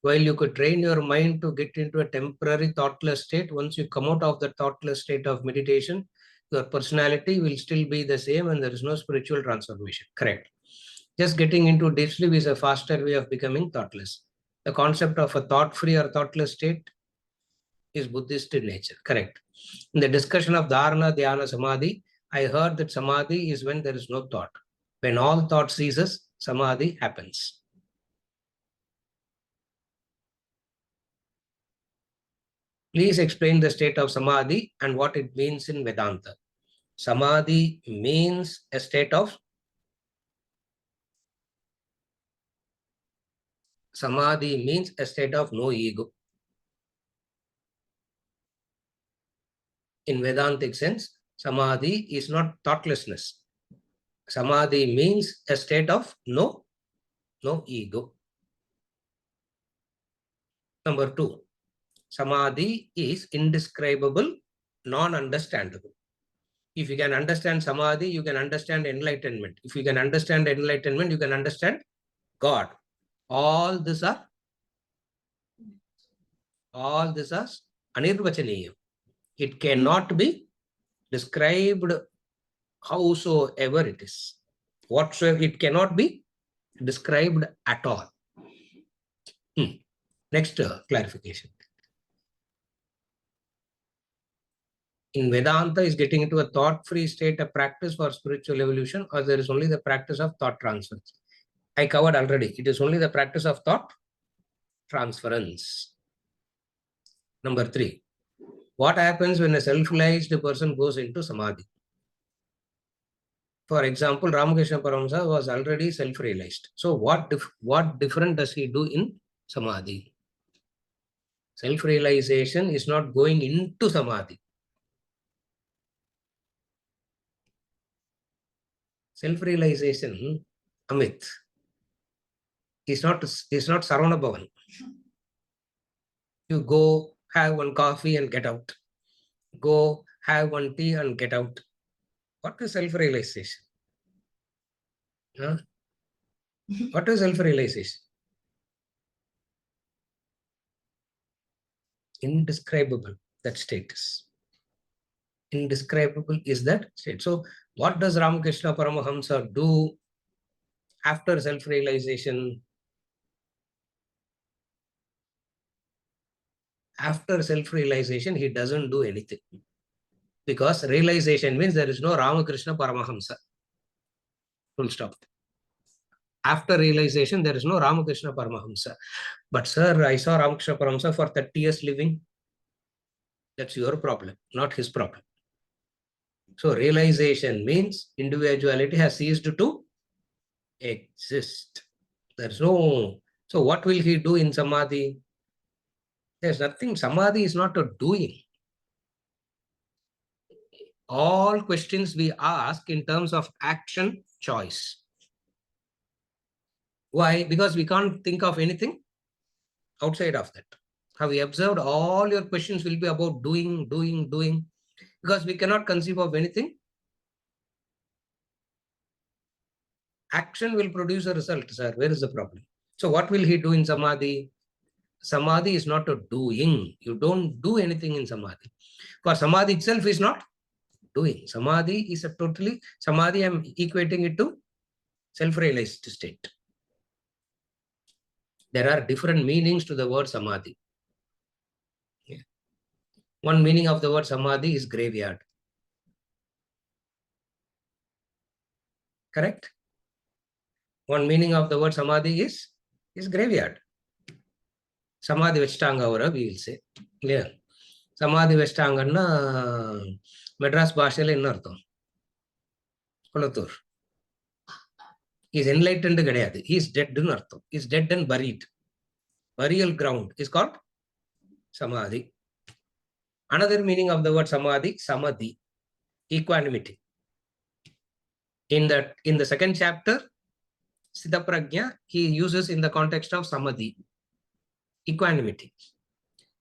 While you could train your mind to get into a temporary thoughtless state, once you come out of the thoughtless state of meditation, your personality will still be the same and there is no spiritual transformation. Correct. Just getting into deep sleep is a faster way of becoming thoughtless. The concept of a thought-free or thoughtless state is Buddhist in nature. Correct. In the discussion of Dharana, Dhyana, Samadhi, I heard that Samadhi is when there is no thought. When all thought ceases, Samadhi happens. Please explain the state of Samadhi and what it means in Vedanta. Samadhi means a state of no ego. In Vedantic sense, Samadhi is not thoughtlessness. Samadhi means a state of no ego. Number 2, Samadhi is indescribable, non-understandable. If you can understand Samadhi, you can understand enlightenment. If you can understand enlightenment, you can understand God. All this are anirvachaniyam. It cannot be described howsoever it is. Whatsoever, it cannot be described at all. Next clarification. In Vedanta, is getting into a thought-free state a practice for spiritual evolution, or there is only the practice of thought transference? I covered already. It is only the practice of thought transference. Number 3. What happens when a self-realized person goes into Samadhi? For example, Ramakrishna Paramahansa was already self-realized. So what different does he do in Samadhi? Self-realization is not going into Samadhi. Self-realization, Amit, is not Saravana Bhavan. You go have one coffee and get out. Go have one tea and get out. What is self-realization? Huh? What is self-realization? Indescribable, that state is. Indescribable is that state. So what does Ramakrishna Paramahamsa do after self-realization? After self-realization, he doesn't do anything. Because realization means there is no Ramakrishna Paramahamsa. Full stop. After realization, there is no Ramakrishna Paramahamsa. But sir, I saw Ramakrishna Paramahamsa for 30 years living. That's your problem, not his problem. So realization means individuality has ceased to exist. There's no... So what will he do in Samadhi? There's nothing. Samadhi is not a doing. All questions we ask in terms of action, choice. Why? Because we can't think of anything outside of that. Have we observed all your questions will be about doing, doing, doing? Because we cannot conceive of anything. Action will produce a result, sir. Where is the problem? So what will he do in Samadhi? Samadhi is not a doing. You don't do anything in Samadhi. Because Samadhi itself is not doing. Samadhi is a totally... Samadhi, I'm equating it to self-realized state. There are different meanings to the word Samadhi. Yeah. One meaning of the word Samadhi is graveyard. Correct? One meaning of the word Samadhi is graveyard. Samadhi Veshtanga, we will say. Clear? Samadhi Veshtanga, Madras Bhashale in Artham. Kolatur. He is enlightened. He is dead in Artham. He is dead and buried. Burial ground is called Samadhi. Another meaning of the word Samadhi, Samadhi, equanimity. In the second chapter, Siddha Prajna, he uses in the context of Samadhi, equanimity.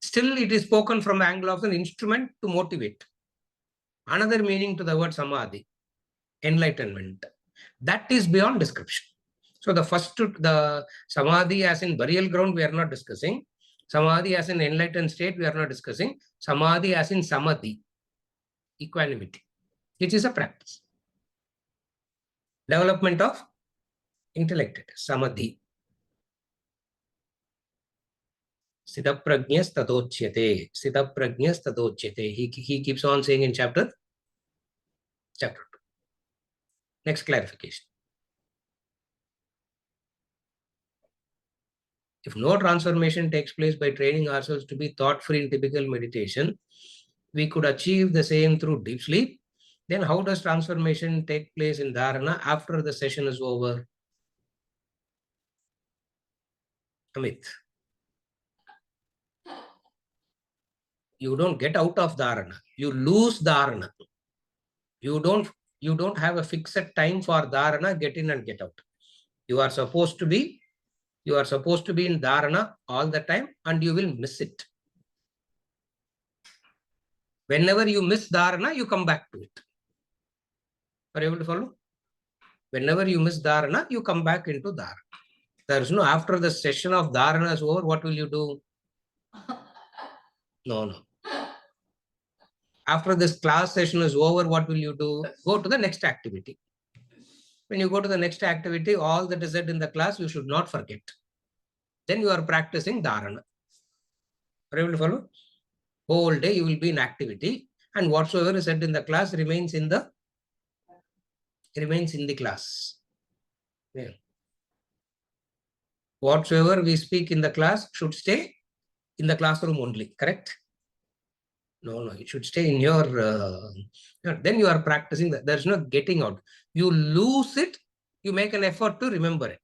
Still, it is spoken from the angle of an instrument to motivate. Another meaning to the word Samadhi, enlightenment. That is beyond description. So the first, the Samadhi as in burial ground, we are not discussing. Samadhi as in enlightened state, we are not discussing. Samadhi as in Samadhi, equanimity, which is a practice. Development of intellect, Samadhi. Siddha prajñas tadochyate. Siddha prajñas tadochyate. He keeps on saying in chapter 2. Next clarification. If no transformation takes place by training ourselves to be thought-free in typical meditation, we could achieve the same through deep sleep. Then how does transformation take place in dharana after the session is over? Amit. You don't get out of dharana. You lose dharana. You don't have a fixed time for dharana, get in and get out. You are supposed to be in dharana all the time and you will miss it. Whenever you miss dharana, you come back to it. Are you able to follow? Whenever you miss dharana, you come back into dharana. There is no after the session of dharana is over, what will you do? No. After this class session is over, what will you do? Go to the next activity. When you go to the next activity, all that is said in the class, you should not forget. Then you are practicing dharana. Are you able to follow? Whole day you will be in activity, and whatsoever is said in the class remains in the class. Yeah. Whatsoever we speak in the class should stay in the classroom only, correct? No, it should stay in your... then you are practicing. There's no getting out. You lose it, you make an effort to remember it.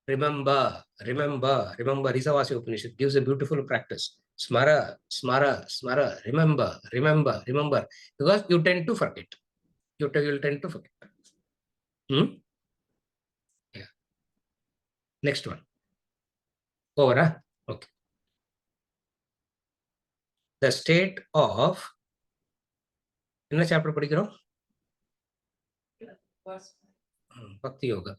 Remember. Isavasya Upanishad gives a beautiful practice. Smara, remember. Because you tend to forget. You'll tend to forget. Yeah. Next one. Over, huh? Okay. The state of... What chapter படிக்கிறோம்? Bhakti Yoga.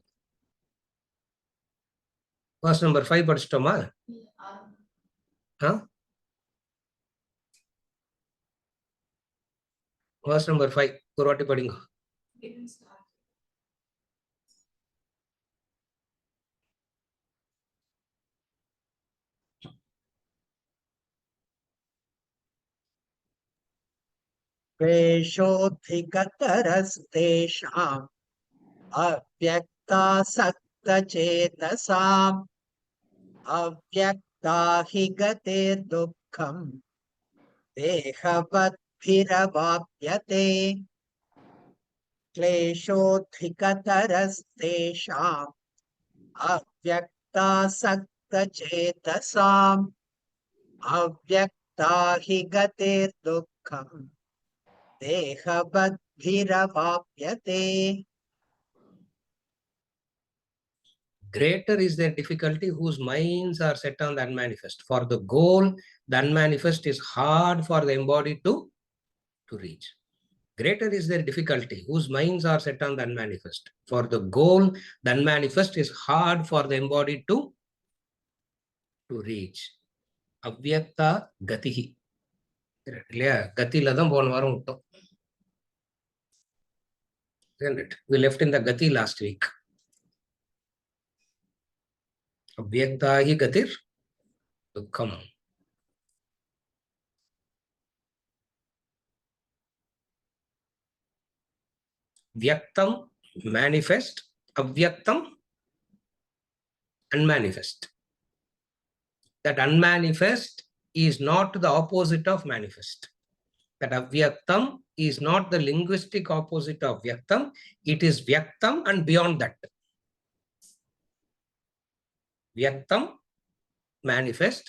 Verse number 5 படிச்சிட்டோமா? Huh? Verse number 5. Kurvati padinga. क्लेशोऽधिकतरस्तेषाम् अव्यक्तासक्तचेतसाम् अव्यक्ता हि गतिर्दुःखम् देहवद्भिरवाप्यते क्लेशोऽधिकतरस्तेषाम् अव्यक्तासक्तचेतसाम् अव्यक्ता हि गतिर्दुःखम् देहवद्भिरवाप्यते. Greater is their difficulty whose minds are set on the unmanifest. For the goal, the unmanifest is hard for the embodied to reach. Greater is their difficulty whose minds are set on the unmanifest. For the goal, the unmanifest is hard for the embodied to reach. Avyakta gatihi. இல்லையா கத்தியில தான் போன வாரம் விட்டோம். Isn't it? We left in the gati last week. Avyakta hi gatir dukkham. Vyaktam manifest, avyaktam unmanifest. That unmanifest is not the opposite of manifest. That avyaktam is not the linguistic opposite of vyaktam. It is vyaktam and beyond that. Vyaktam, manifest,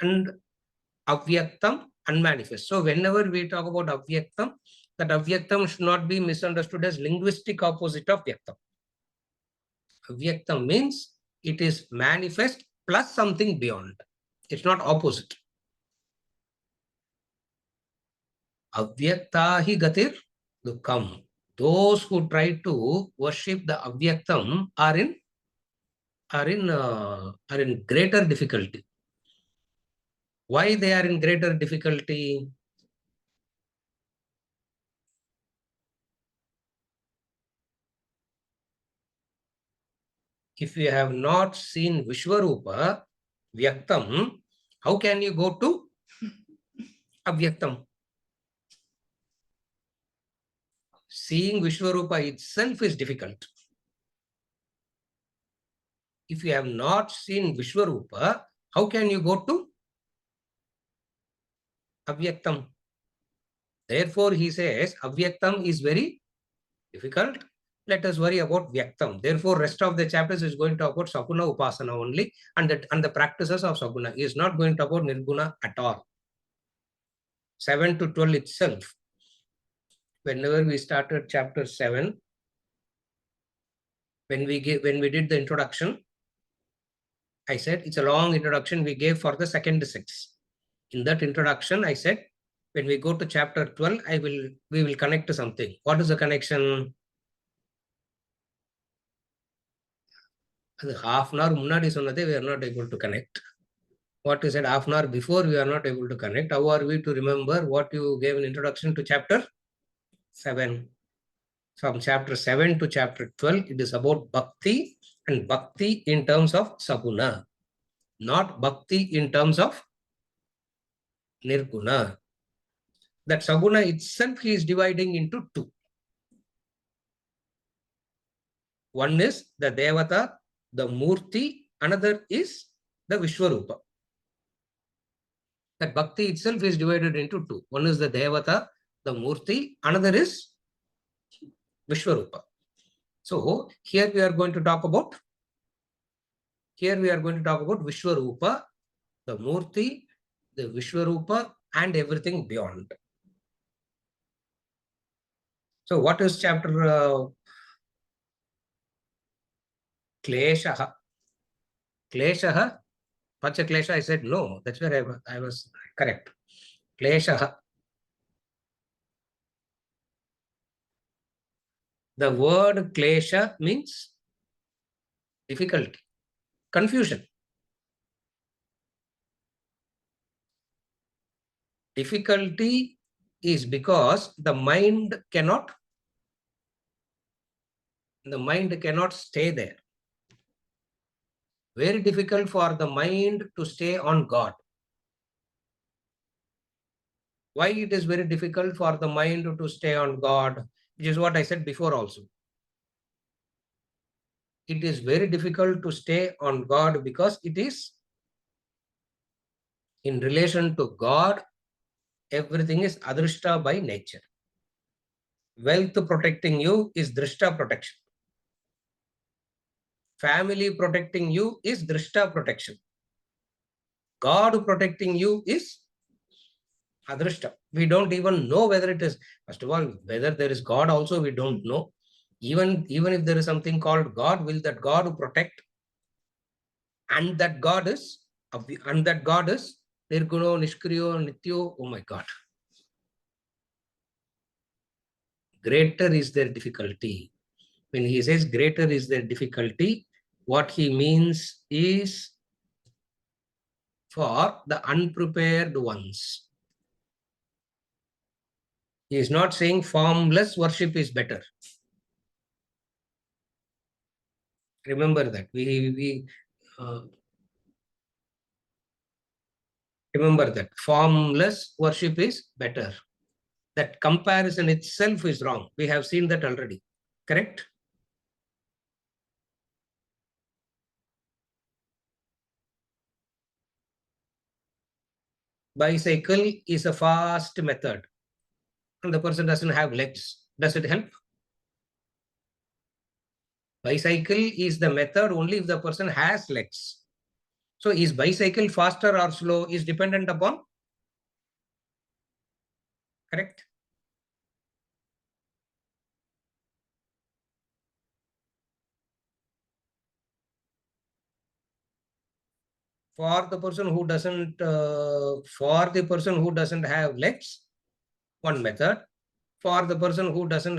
and avyaktam, unmanifest. So whenever we talk about avyaktam, that avyaktam should not be misunderstood as linguistic opposite of vyaktam. Avyaktam means it is manifest plus something beyond. It's not opposite. Avyakta hi gatir dukkham. Those who try to worship the avyaktam are in greater difficulty. Why they are in greater difficulty? If you have not seen Vishwarupa, Vyaktam, how can you go to Avyaktam? Seeing Vishwarupa itself is difficult. If you have not seen Vishwarupa, how can you go to Avyaktam? Therefore, he says Avyaktam is very difficult. Let us worry about Vyaktam. Therefore, rest of the chapters is going to talk about Saguna Upasana only and the practices of Saguna. He is not going to talk about Nirguna at all. 7 to 12 itself. Whenever we started chapter 7, when we did the introduction, I said it's a long introduction we gave for the second 6. In that introduction, I said when we go to chapter 12, we will connect to something. What is the connection? Half an hour முன்னாடி சொன்னதே we are not able to connect. What you said half an hour before we are not able to connect. How are we to remember what you gave an introduction to chapter 7? From chapter 7 to chapter 12, it is about bhakti and bhakti in terms of saguna, not bhakti in terms of nirguna. That saguna itself he is dividing into 2. One is the devata, the murti, another is the Vishwarupa. That bhakti itself is divided into 2. One is the devata, the murti, another is Vishwarupa. So here we are going to talk about Vishwarupa, the murti, the Vishwarupa, and everything beyond. So what is chapter Kleshaha? Kleshaha? Pancha Klesha, I said no. That's where I was correct. Kleshaha. The word Klesha means difficulty, confusion. Difficulty is because the mind cannot stay there. Very difficult for the mind to stay on God. Why it is very difficult for the mind to stay on God, which is what I said before also. It is very difficult to stay on God because it is in relation to God, everything is adrishta by nature. Wealth protecting you is drishta protection. Family protecting you is drishta protection. God protecting you is adrishta. We don't even know whether it is, first of all, whether there is God also we don't know. Even if there is something called God, will that God protect? And that God is Nirguno, Nishkriyo, Nityo. Oh my God. Greater is their difficulty. When he says greater is their difficulty, what he means is for the unprepared ones. He is not saying formless worship is better. Remember that. Remember that. Formless worship is better. That comparison itself is wrong. We have seen that already. Correct? Bicycle is a fast method. And the person doesn't have legs. Does it help? Bicycle is the method only if the person has legs. So is bicycle faster or slow is dependent upon? Correct? For the person who doesn't have legs, one method. For the person who doesn't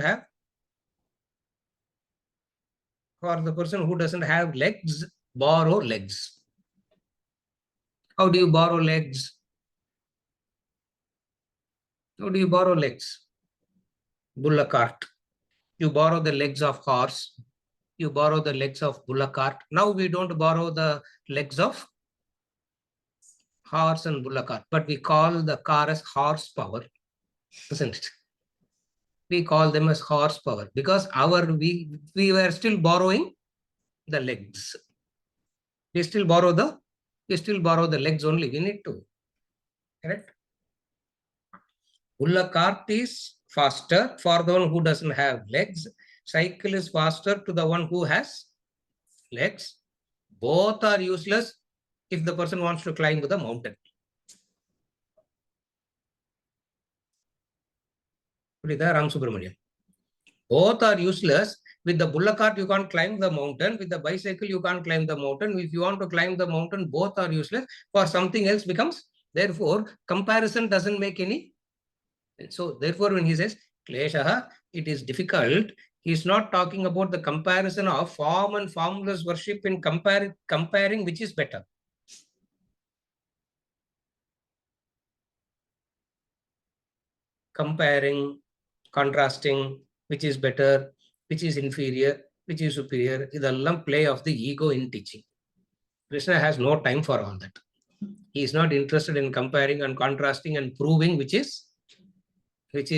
have legs, borrow legs. How do you borrow legs? How do you borrow legs? Bullock cart. You borrow the legs of horse. You borrow the legs of bullock cart. Now we don't borrow the legs of horse and bullock cart, but we call the car as horsepower, isn't it? We call them as horsepower because we were still borrowing the legs. We still borrow the legs only. We need to. Correct? Bullock cart is faster for the one who doesn't have legs. Cycle is faster to the one who has legs. Both are useless if the person wants to climb the mountain. Ram Subramanian. Both are useless. With the bullock cart, you can't climb the mountain. With the bicycle, you can't climb the mountain. If you want to climb the mountain, both are useless. For something else becomes. Therefore, comparison doesn't make any. So, therefore, when he says, Kleshaha, it is difficult. He is not talking about the comparison of form and formless worship in comparing which is better. Comparing, contrasting, which is better, which is inferior, which is superior, is a play of the ego in teaching. Krishna has no time for all that. He is not interested in comparing and contrasting and proving which is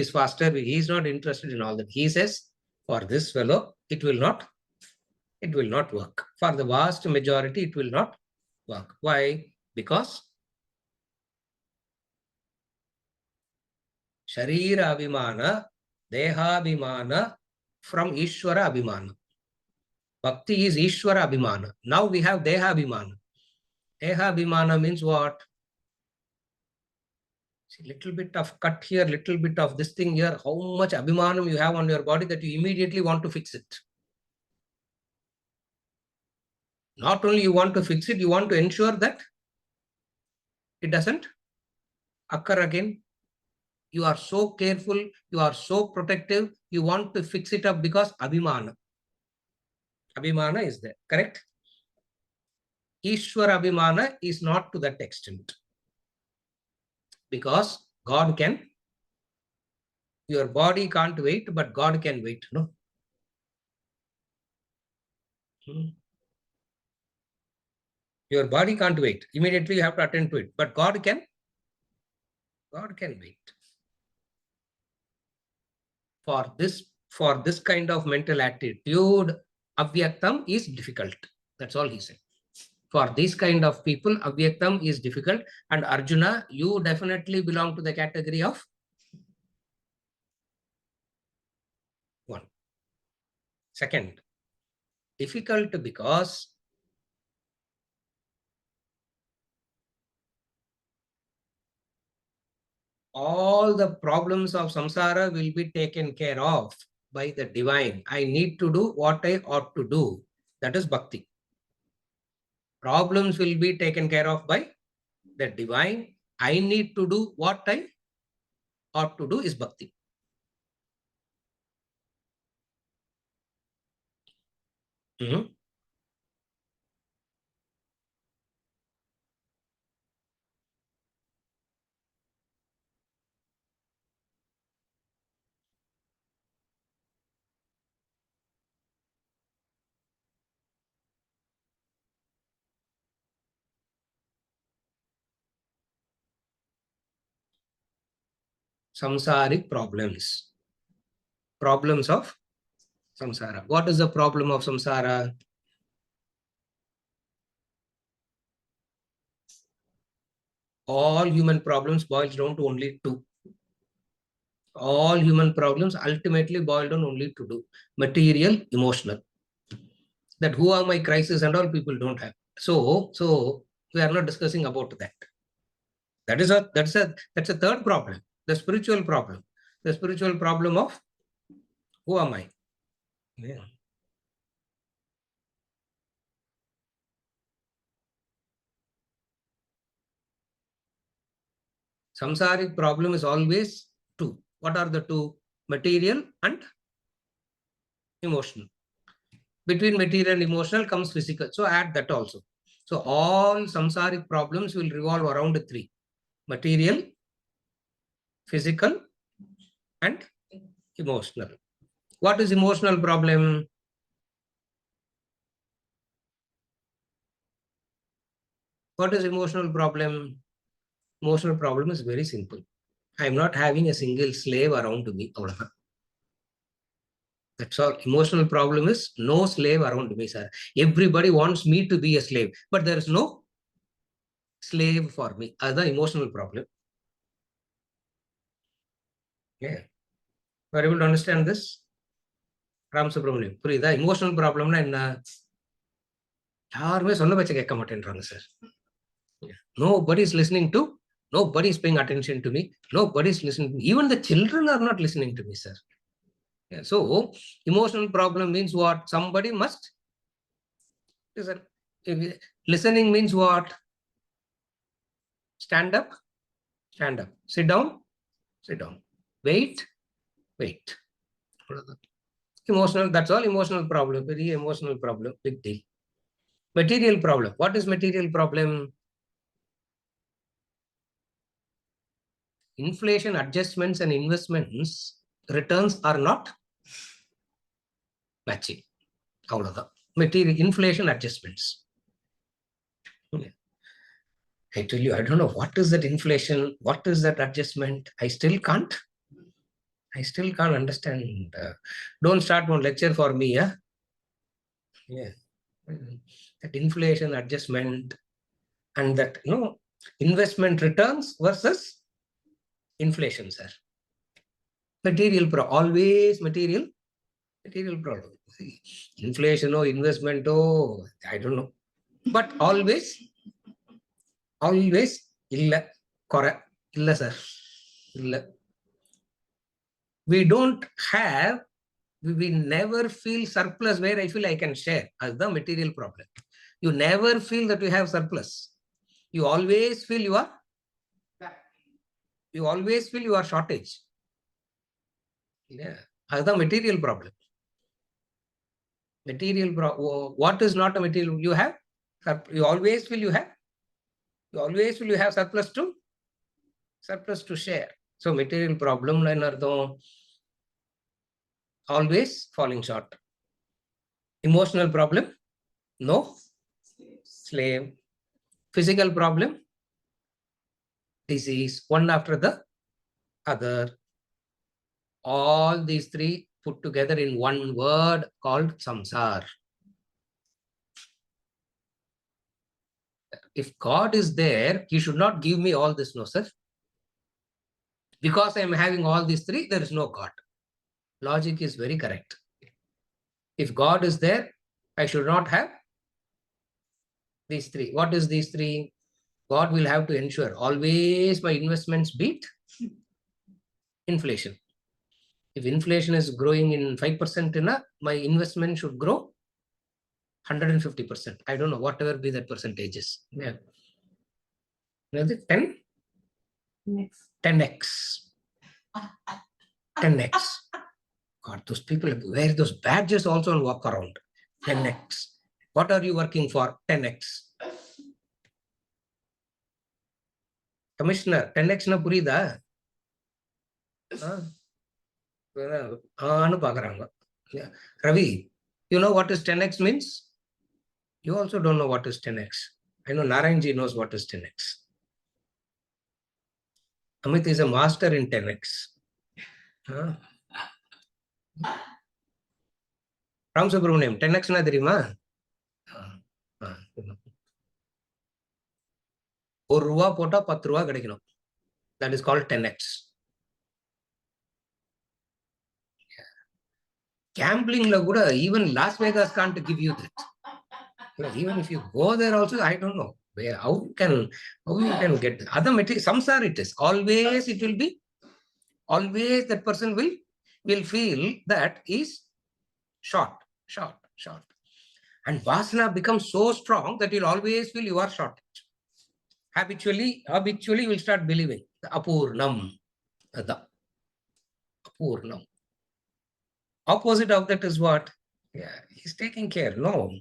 faster. He is not interested in all that. He says, for this fellow, it will not work. For the vast majority, it will not work. Why? Because Sharira Abhimana, Deha Abhimana from Ishwara Abhimana. Bhakti is Ishwara Abhimana. Now we have Deha Abhimana. Deha Abhimana means what? See, little bit of cut here, little bit of this thing here. How much Abhimanam you have on your body that you immediately want to fix it. Not only you want to fix it, you want to ensure that it doesn't occur again. You are so careful, you are so protective, you want to fix it up because Abhimana. Abhimana is there, correct? Ishwar Abhimana is not to that extent. Because God can. Your body can't wait, but God can wait. No. Your body can't wait. Immediately you have to attend to it. But God can. God can wait. For this kind of mental attitude, avyaktam is difficult. That's all he said. For this kind of people, avyaktam is difficult. And Arjuna, you definitely belong to the category of one. Second, difficult because all the problems of samsara will be taken care of by the divine. I need to do what I ought to do. That is bhakti. Problems will be taken care of by the divine. I need to do what I ought to do is bhakti. Samsaric problems. Problems of samsara. What is the problem of samsara? All human problems boils down to only two. All human problems ultimately boil down only to two. Material, emotional. That who are my crisis and all people don't have. So we are not discussing about that. That's a third problem. The spiritual problem. The spiritual problem of who am I? Yeah. Samsaric problem is always two. What are the two? Material and emotional. Between material and emotional comes physical. So add that also. So all samsaric problems will revolve around three. Material, physical, and emotional. What is emotional problem? What is emotional problem? Emotional problem is very simple. I am not having a single slave around me. That's all. Emotional problem is no slave around me, sir. Everybody wants me to be a slave, but there is no slave for me. That's the emotional problem. Yeah. You are able to understand this? Ram Subramaniam. The emotional problem is யாருமே சொன்ன பேச்ச கேட்க மாட்டேன்றாங்க sir. Nobody is listening to, nobody is paying attention to me, nobody is listening to me. Even the children are not listening to me, sir. Yeah, so emotional problem means what? Somebody must listen. Listening means what? Stand up, stand up. Sit down, sit down. Wait, wait. Emotional, that's all emotional problem. Very emotional problem, big deal. Material problem. What is material problem? Inflation adjustments and investments returns are not matching. Material inflation adjustments. I tell you, I don't know what is that inflation, what is that adjustment. I still can't understand. Don't start one lecture for me, yeah. That inflation adjustment and that investment returns versus inflation, sir. Material always material problem. Inflation or investment, I don't know. But always illa sir. Illa. We don't have, we never feel surplus where I feel I can share as the material problem. You never feel that you have surplus. You always feel you are shortage. Yeah, as the material problem. What is not a material? You have, you always feel you have surplus to share. So material problem always falling short. Emotional problem, no slave. Physical problem, disease, one after the other. All these three put together in one word called samsar. If God is there, He should not give me all this, no, sir. Because I am having all these three, there is no God. Logic is very correct. If God is there, I should not have these three. What is these three? God will have to ensure always my investments beat inflation. If inflation is growing in 5%, my investment should grow 150%. I don't know, whatever be that percentages. Yeah. 10? Next. 10x. 10x. God, those people wear those badges also and walk around. 10x. What are you working for? 10x. Commissioner, 10x na purida? Ravi, you know what is 10x means? You also don't know what is 10x. I know Narayanji knows what is 10x. Amit is a master in 10x. Ram Subramaniam, 10x na theriyuma? ஒரு ரூபா போட்டா 10 ரூபா கிடைக்கணும். That is called 10x. Gambling la kuda even Las Vegas can't give you that. Even if you go there also, I don't know where how you can get other material. Samsara it is always, it will be always that person will feel that is short. And vasana becomes so strong that you'll always feel you are short. Habitually you will start believing the apurnam. The apurnam. Opposite of that is what? Yeah, he's taking care. No.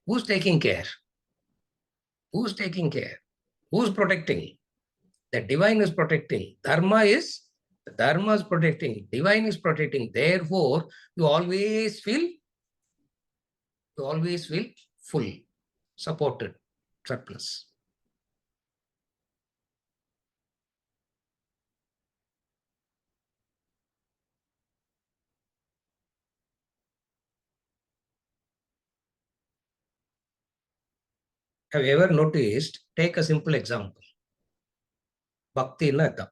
Who's taking care? Who's taking care? Who's protecting? The divine is protecting. Dharma is protecting. Divine is protecting. Therefore, you always feel full, supported, surplus. Have you ever noticed? Take a simple example. Bhakti Nata.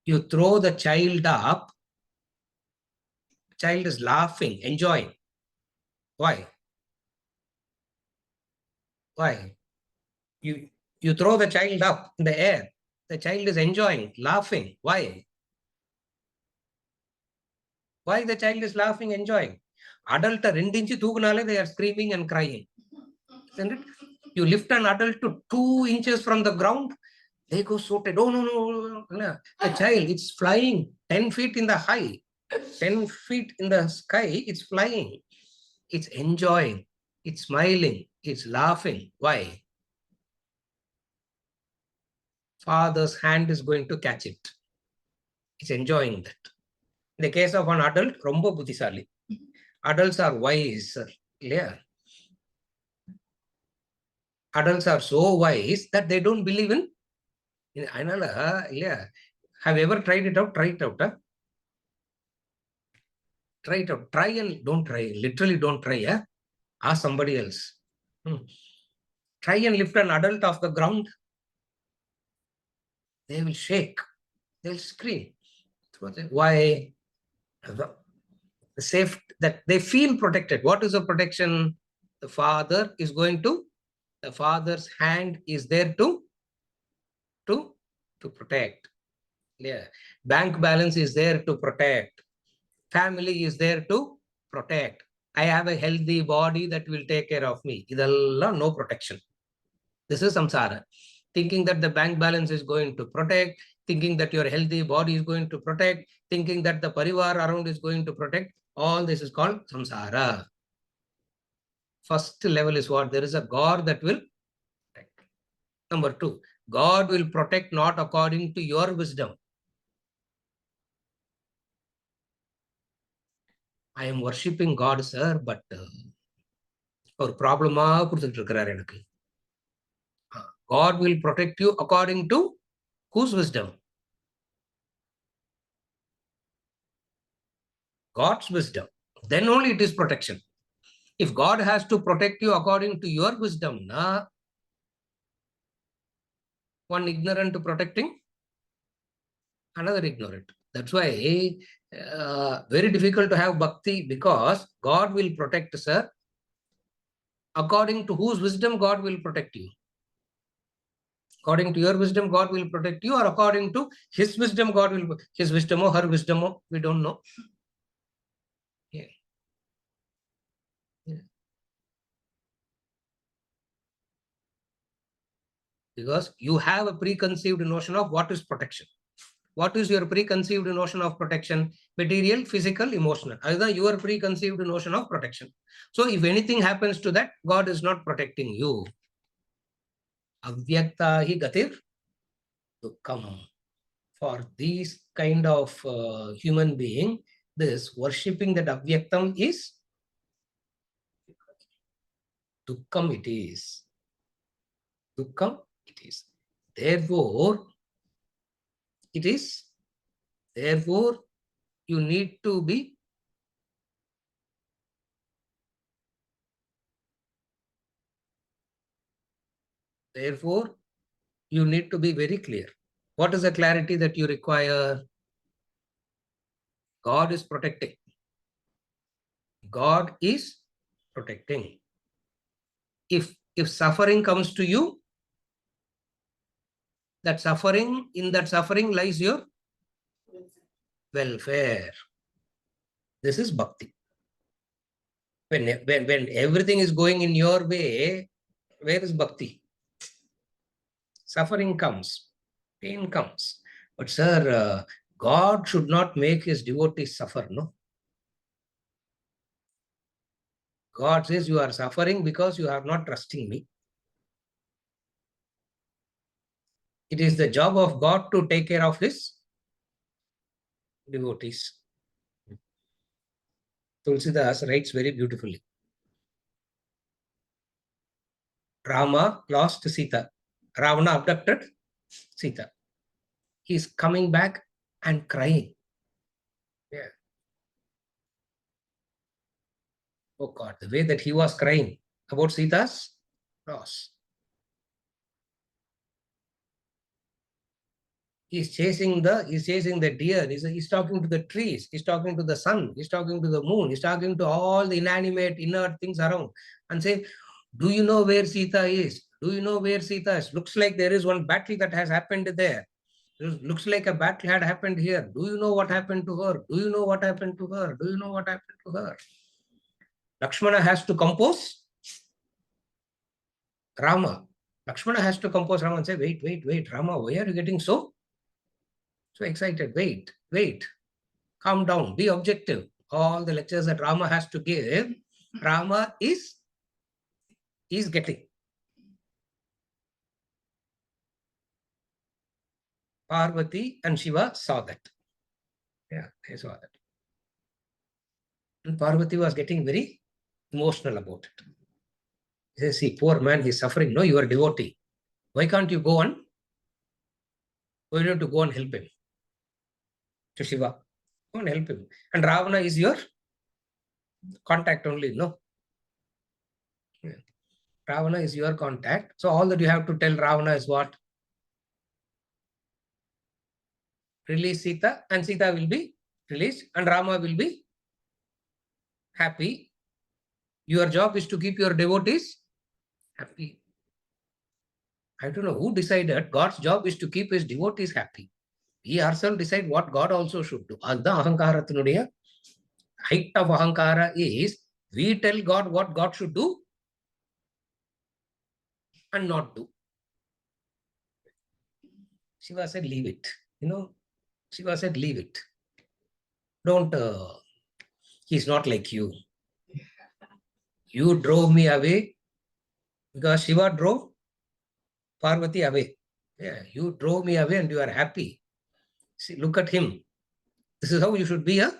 You throw the child up, child is laughing, enjoying. Why? Why? You throw the child up in the air. The child is enjoying, laughing. Why? Why the child is laughing, enjoying? Adult rendinchi thugunale, they are screaming and crying. Isn't it? You lift an adult to 2 inches from the ground, they go so tired. Oh, no. The child, it's flying 10 feet in the high, 10 feet in the sky, it's flying. It's enjoying, it's smiling, it's laughing. Why? Father's hand is going to catch it. It's enjoying that. In the case of an adult, rombo buddhisali. Adults are wise. Yeah. Adults are so wise that they don't believe in. Yeah. Have you ever tried it out? Try it out. Try it out. Try and don't try. Literally don't try. Ask somebody else. Try and lift an adult off the ground. They will shake. They'll scream. Why? The safe that they feel protected. What is the protection? The father's hand is there to protect. Yeah. Bank balance is there to protect. Family is there to protect. I have a healthy body that will take care of me. Idalla no protection. This is samsara. Thinking that the bank balance is going to protect, thinking that your healthy body is going to protect, thinking that the parivar around is going to protect. All this is called samsara. First level is what? There is a God that will protect. Number 2, God will protect not according to your wisdom. I am worshipping God, sir, but ஒரு ப்ராப்ளமா கொடுத்துட்டு இருக்கிறார் எனக்கு. God will protect you according to whose wisdom? God's wisdom. Then only it is protection. If God has to protect you according to your wisdom, one ignorant protecting another ignorant. That's why very difficult to have bhakti, because God will protect, sir. According to whose wisdom God will protect you? According to your wisdom, God will protect you, or according to his wisdom, God will, his wisdom or her wisdom, we don't know. Yeah. Yeah. Because you have a preconceived notion of what is protection. What is your preconceived notion of protection? Material, physical, emotional. Either your preconceived notion of protection. So if anything happens to that, God is not protecting you. Avyakta hi gatir dukkam. For these kind of human being, this worshipping that avyaktam is dukkam, it is. Dukkam, it is. Therefore, you need to be very clear. What is the clarity that you require? God is protecting. God is protecting. If suffering comes to you, in that suffering lies your welfare. This is bhakti. When everything is going in your way, where is bhakti? Suffering comes, pain comes. But sir, God should not make his devotees suffer, no? God says you are suffering because you are not trusting me. It is the job of God to take care of his devotees. Tulsidas writes very beautifully. Rama lost Sita. Ravana abducted Sita. He is coming back and crying. Yeah. Oh God, the way that he was crying about Sita's loss. He's chasing the deer. He's talking to the trees. He's talking to the sun. He's talking to the moon. He's talking to all the inanimate, inert things around, and say, do you know where Sita is? Do you know where Sita is? Looks like there is one battle that has happened there. It looks like a battle had happened here. Do you know what happened to her? Do you know what happened to her? Do you know what happened to her? Lakshmana has to compose Rama. Lakshmana has to compose Rama and say, wait, Rama, why are you getting so excited? Wait, calm down, be objective. All the lectures that Rama has to give, Rama is getting. Parvati and Shiva saw that. Yeah, they saw that. And Parvati was getting very emotional about it. He says, see, poor man, he's suffering. No, you are devotee. Why can't you go on? Why don't you go and help him? To Shiva. Go and help him. And Ravana is your contact only, no? Yeah. Ravana is your contact. So all that you have to tell Ravana is what? Release Sita, and Sita will be released, and Rama will be happy. Your job is to keep your devotees happy. I don't know who decided God's job is to keep his devotees happy. We ourselves decide what God also should do. Adha ahankarathnuடைய height of ahankara is we tell God what God should do and not do. Shiva said, leave it. Shiva said, leave it. Don't, he's not like you. You drove me away because Shiva drove Parvati away. Yeah, you drove me away and you are happy. See, look at him. This is how you should be, huh?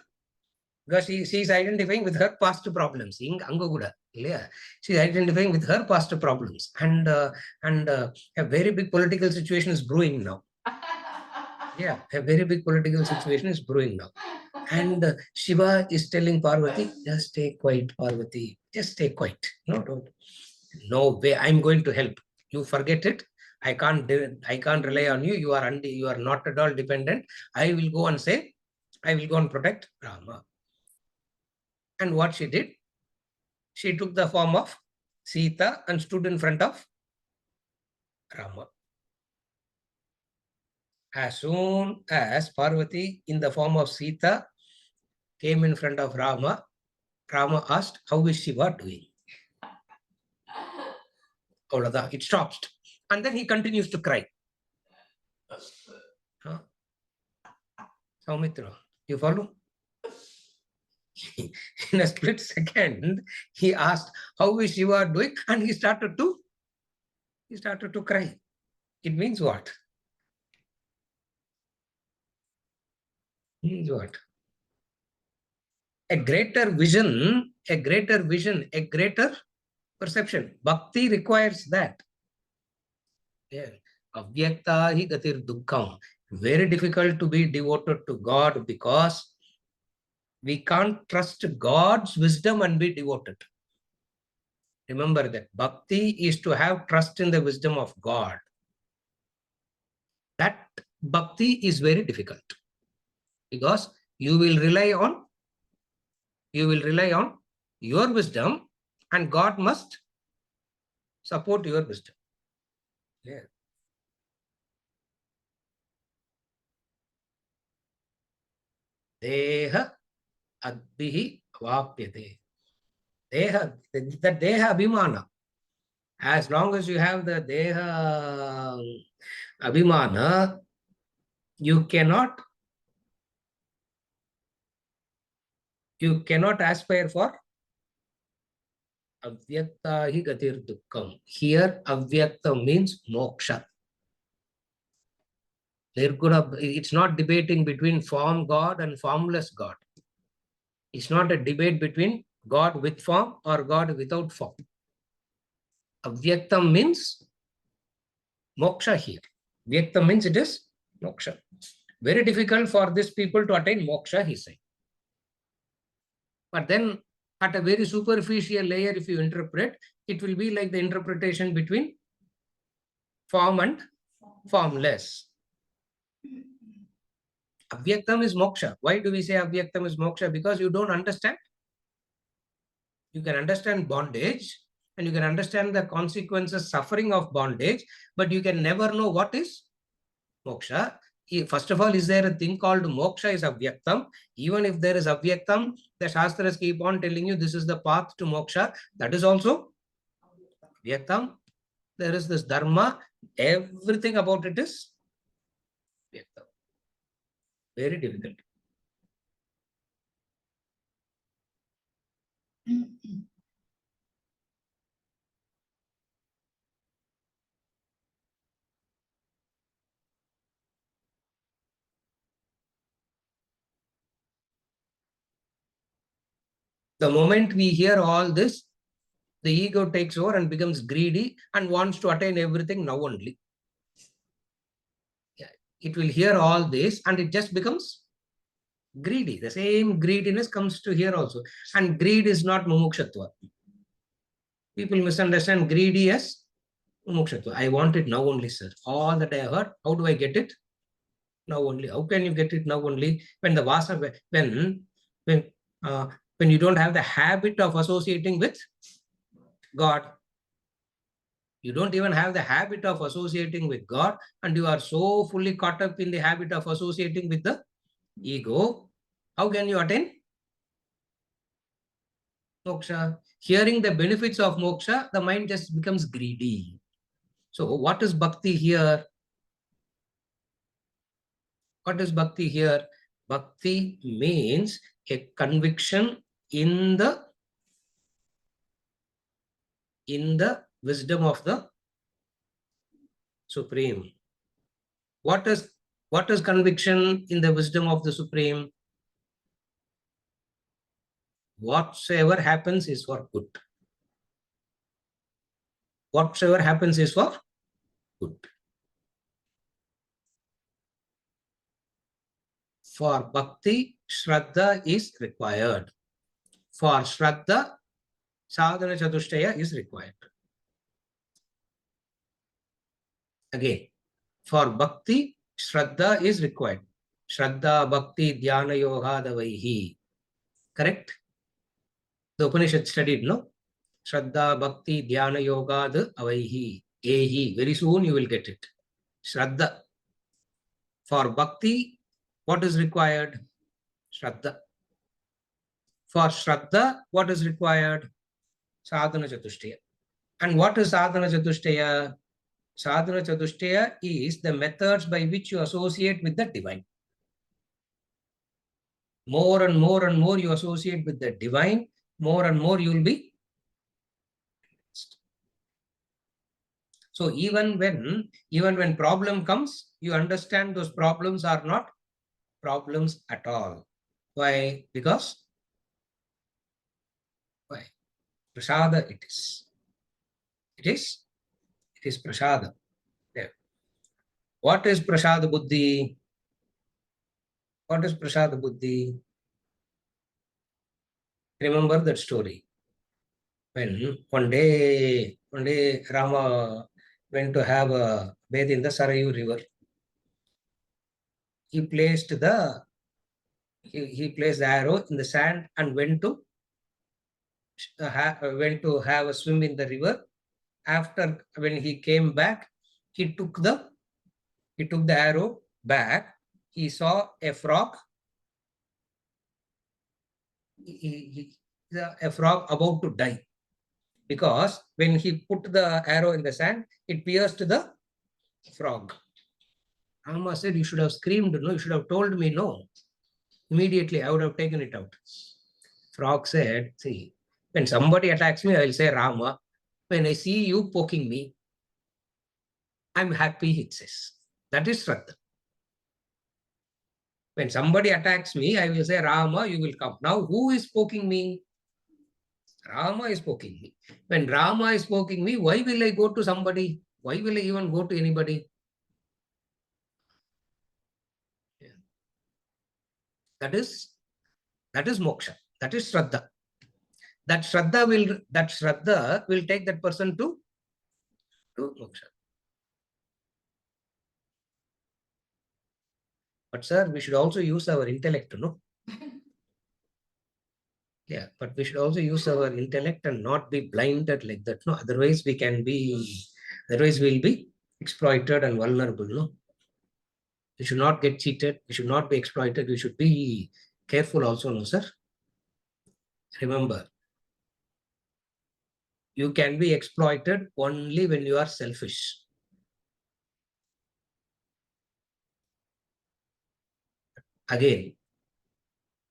Because she is identifying with her past problems. Yeah. She is identifying with her past problems. And a very big political situation is brewing now. Yeah, a very big political situation is brewing now. And Shiva is telling Parvati, just stay quiet, Parvati. Just stay quiet. No, don't. No way, I'm going to help. You forget it. I can't rely on you. You are not at all dependent. I will go and say, I will go and protect Rama. And what she did, she took the form of Sita and stood in front of Rama. As soon as Parvati in the form of Sita came in front of Rama, Rama asked, how is Shiva doing? It stops. And then he continues to cry. Huh? Saumitra, you follow? In a split second, he asked, how is Shiva doing? And he started to cry. It means what? It means what? A greater vision, a greater perception. Bhakti requires that. Yeah. Avyakta hi gatir dukkham. Very difficult to be devoted to God because we can't trust God's wisdom and be devoted. Remember that bhakti is to have trust in the wisdom of God. That bhakti is very difficult because you will rely on your wisdom and God must support your wisdom. Yeah. Deha adbihi vapyate. Deha, the deha abhimana. As long as you have the deha abhimana, you cannot aspire for avyakta hi gatir dukkham. Here, avyakta means moksha. It's not debating between form God and formless God. It's not a debate between God with form or God without form. Avyaktam means moksha here. Vyaktam means it is moksha. Very difficult for these people to attain moksha, he said. But then at a very superficial layer, if you interpret, it will be like the interpretation between form and formless. Avyaktam is moksha. Why do we say avyaktam is moksha? Because you don't understand. You can understand bondage and you can understand the consequences, suffering of bondage, but you can never know what is moksha. First of all, is there a thing called moksha is avyaktam? Even if there is avyaktam, the Shastras keep on telling you this is the path to moksha. That is also avyaktam. There is this dharma. Everything about it is avyaktam. Very difficult. The moment we hear all this, the ego takes over and becomes greedy and wants to attain everything now only. Yeah, it will hear all this and it just becomes greedy. The same greediness comes to here also. And greed is not mumukshatva. People misunderstand greedy as mumukshatva. I want it now only, sir. All that I heard, how do I get it? Now only. How can you get it now only? When the vasa, when you don't have the habit of associating with God, you don't even have the habit of associating with God, and you are so fully caught up in the habit of associating with the ego. How can you attain moksha? Hearing the benefits of moksha, the mind just becomes greedy. So what is bhakti here? What is bhakti here? Bhakti means a conviction in the wisdom of the Supreme. What is conviction in the wisdom of the Supreme? Whatsoever happens is for good. Whatsoever happens is for good. For bhakti, shraddha is required. For shraddha, sadhana chatushtaya is required. Again, for bhakti, shraddha is required. Shraddha, bhakti, dhyana, yoga, davaihi. Correct? The Upanishad studied, no? Shraddha, bhakti, dhyana, yoga, avaihi. Ehi. Very soon you will get it. Shraddha. For bhakti, what is required? Shraddha. For Shraddha, what is required? Sadhana chatushtaya. And what is sadhana chatushtaya? Sadhana chatushtaya is the methods by which you associate with the divine. More and more and more you associate with the divine, more and more you will be. So even when problem comes, you understand those problems are not problems at all. Why? Because why? Prasada it is. It is prasada. Yeah. What is prasada buddhi? What is prasada buddhi? Remember that story. When one day Rama went to have a bathe in the Sarayu river. He placed the arrow in the sand and went to have a swim in the river. After, when he came back, he took the arrow back. He saw a frog. A frog about to die, because when he put the arrow in the sand, it pierced the frog. Rama said, "You should have screamed, no, you should have told me no. Immediately, I would have taken it out." Frog said, "See, when somebody attacks me, I will say Rama. When I see you poking me, I'm happy," it says. That is Shraddha. When somebody attacks me, I will say Rama, you will come. Now, who is poking me? Rama is poking me. When Rama is poking me, why will I go to somebody? Why will I even go to anybody? Yeah. That is moksha. That is Shraddha. That Shraddha will take that person to moksha. But sir, we should also use our intellect, no? Yeah, but we should also use our intellect and not be blinded like that. No, otherwise we'll be exploited and vulnerable. No, we should not get cheated. We should not be exploited. We should be careful also, no, sir. Remember, you can be exploited only when you are selfish. Again,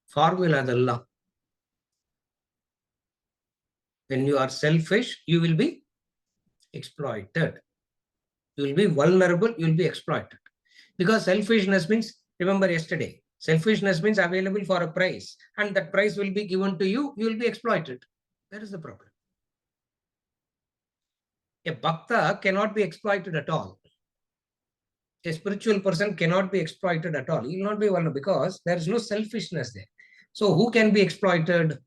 formula adalla. When you are selfish, you will be exploited. You will be vulnerable, you will be exploited. Because selfishness means, remember yesterday, selfishness means available for a price, and that price will be given to you, you will be exploited. That is the problem. A bhakta cannot be exploited at all. A spiritual person cannot be exploited at all. He will not be vulnerable because there is no selfishness there. So who can be exploited?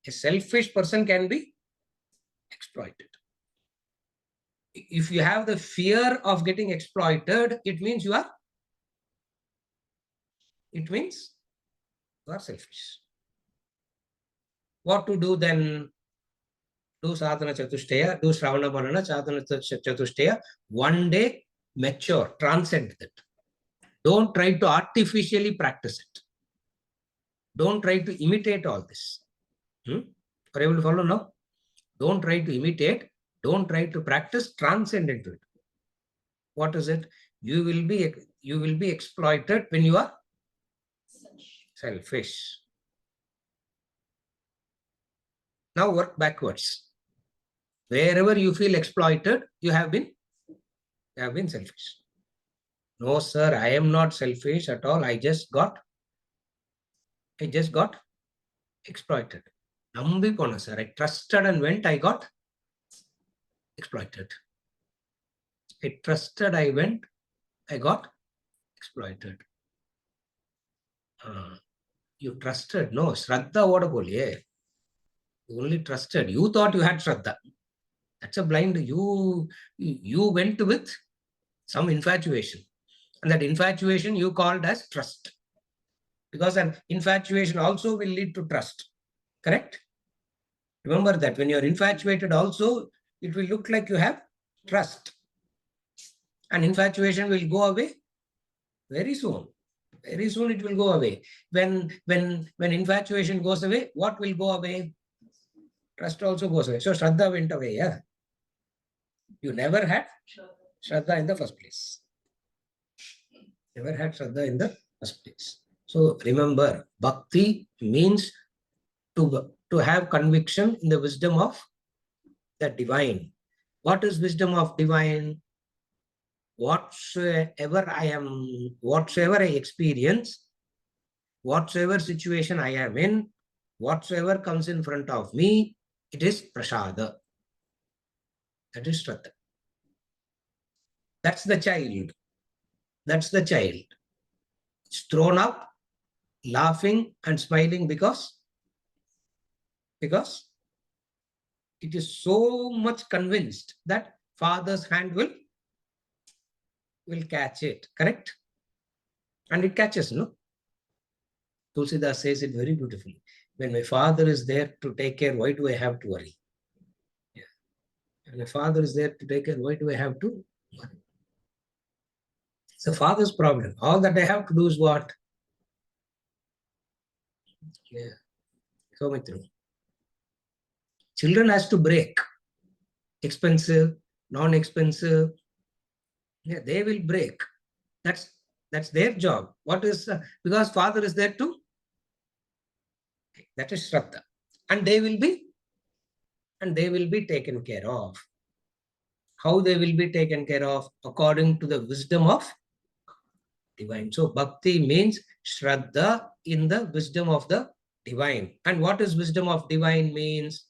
A selfish person can be exploited. If you have the fear of getting exploited, it means you are selfish. What to do then? Do sadhana chatushtaya, do shravana manana, sadhana chatushtaya. One day, mature, transcend that. Don't try to artificially practice it. Don't try to imitate all this. Are you able to follow now? Don't try to imitate. Don't try to practice. Transcend into it. What is it? You will be exploited when you are selfish. Now work backwards. Wherever you feel exploited, you have been selfish. No, sir, I am not selfish at all. I just got exploited. Nambi pona, sir. I trusted and went, I got exploited. I trusted, I went, I got exploited. You trusted. No, Shraddha oda boliye. You only trusted. You thought you had Shraddha. That's a blind. You went with some infatuation. And that infatuation you called as trust. Because an infatuation also will lead to trust. Correct? Remember that when you're infatuated also, it will look like you have trust. And infatuation will go away very soon. Very soon it will go away. When infatuation goes away, what will go away? Trust also goes away. So Shraddha went away, yeah. You never had Shraddha in the first place. Never had Shraddha in the first place. So remember, bhakti means to have conviction in the wisdom of the divine. What is wisdom of divine? Whatsoever I am, whatsoever I experience, whatsoever situation I am in, whatsoever comes in front of me, it is prasada. That is Shraddha. That's the child. That's the child. It's thrown up, laughing and smiling because it is so much convinced that father's hand will catch it. Correct? And it catches, no? Tulsidas says it very beautifully. When my father is there to take care, why do I have to worry? Yeah. When my father is there to take care, why do I have to worry? It's the father's problem. All that I have to do is what? Yeah. So much through. Children has to break. Expensive, non-expensive. Yeah, they will break. That's their job. What is because father is there too. That is Shraddha. And they will be taken care of. How they will be taken care of? According to the wisdom of divine. So bhakti means Shraddha in the wisdom of the divine. And what is wisdom of divine means?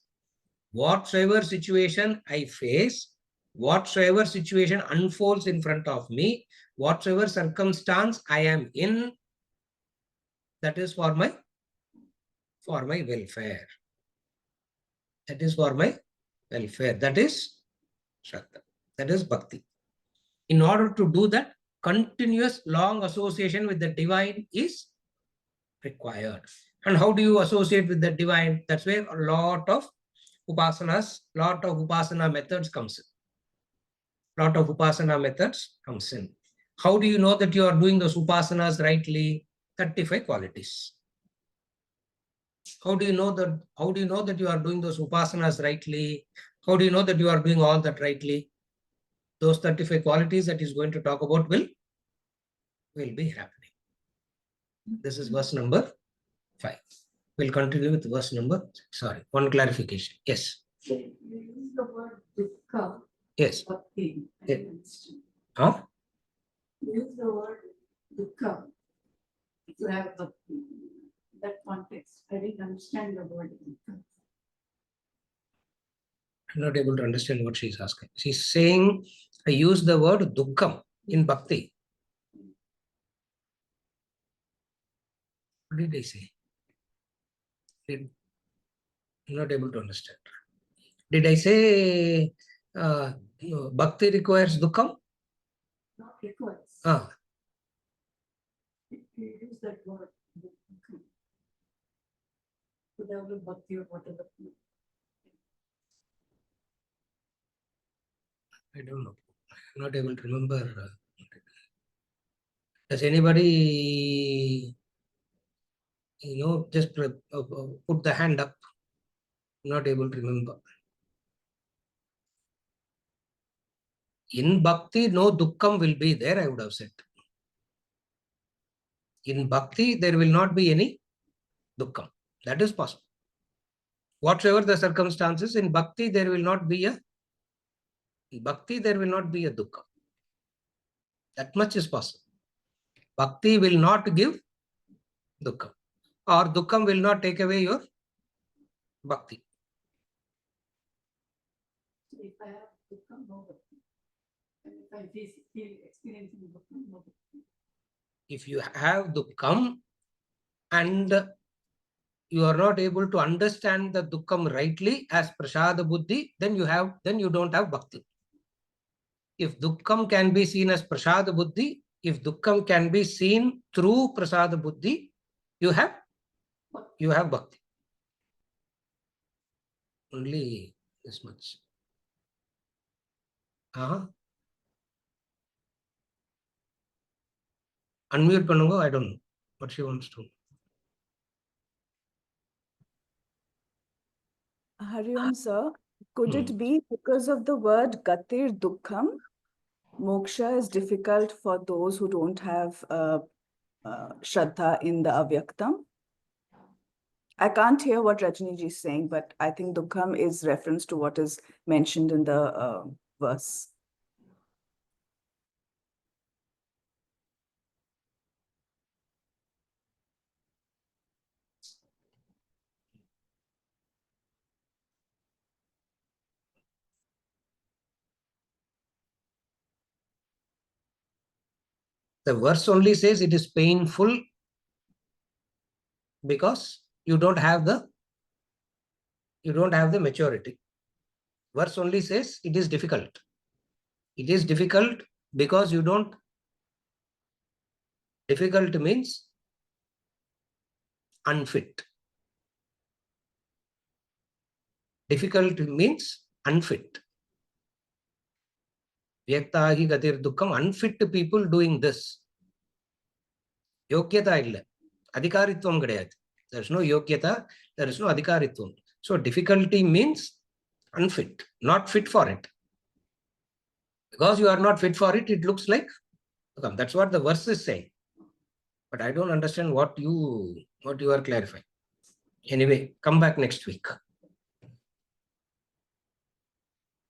Whatsoever situation I face, whatsoever situation unfolds in front of me, whatsoever circumstance I am in, that is for my welfare. That is for my welfare. That is Shraddha. That is bhakti. In order to do that, continuous long association with the divine is required. And how do you associate with the divine? That's where a lot of upasana methods comes in. How do you know that you are doing those upasanas rightly? 35 qualities. How do you know that you are doing those upasanas rightly? How do you know that you are doing all that rightly? Those 35 qualities that he's going to talk about will be happening. This is verse number 5. We'll continue with verse number, one clarification. Yes. You use the word dukkha. Yes. Bhakti. Yeah. Huh? You use the word dukkha to have bhakti. That context, I didn't understand the word dukkha. I'm not able to understand what she's asking. She's saying, I use the word dukkham in bhakti. What did I say? I'm not able to understand. Did I say bhakti requires dukkham? Not requires. Ah. You use that word dukkha. To develop bhakti or whatever. I don't know. I'm not able to remember. Does anybody, just put the hand up? I'm not able to remember. In bhakti, no dukkham will be there, I would have said. In bhakti, there will not be any dukkham. That is possible. Whatsoever the circumstances, in bhakti, there will not be a dukkha. That much is possible. Bhakti will not give dukkha, or dukkham will not take away your bhakti. So if I have dukkha, no bhakti. And if I feel experiencing dukkha, no bhakti. If you have dukkham and you are not able to understand the dukkham rightly as prasada buddhi, then you don't have bhakti. If dukkham can be seen as prasada buddhi, if dukkham can be seen through prasada buddhi, you have bhakti. Only this much. Unmute பண்ணுங்க. I don't know what she wants to. Hariom sir, could it be because of the word gatir dukkham? Moksha is difficult for those who don't have Shraddha in the Avyaktam. I can't hear what Rajni ji is saying, but I think dukkham is reference to what is mentioned in the verse. The verse only says it is painful because you don't have the maturity. Verse only says it is difficult. It is difficult because you don't. Difficult means unfit. Difficult means unfit. Vyaktahi gatir dukkham, unfit people doing this. Yogyata illa. Adhikaritvam kadayadu. There is no yogyata, there is no adhikaritvam. So difficulty means unfit, not fit for it. Because you are not fit for it, it looks like dukkam. That's what the verse is saying. But I don't understand what you are clarifying. Anyway, come back next week.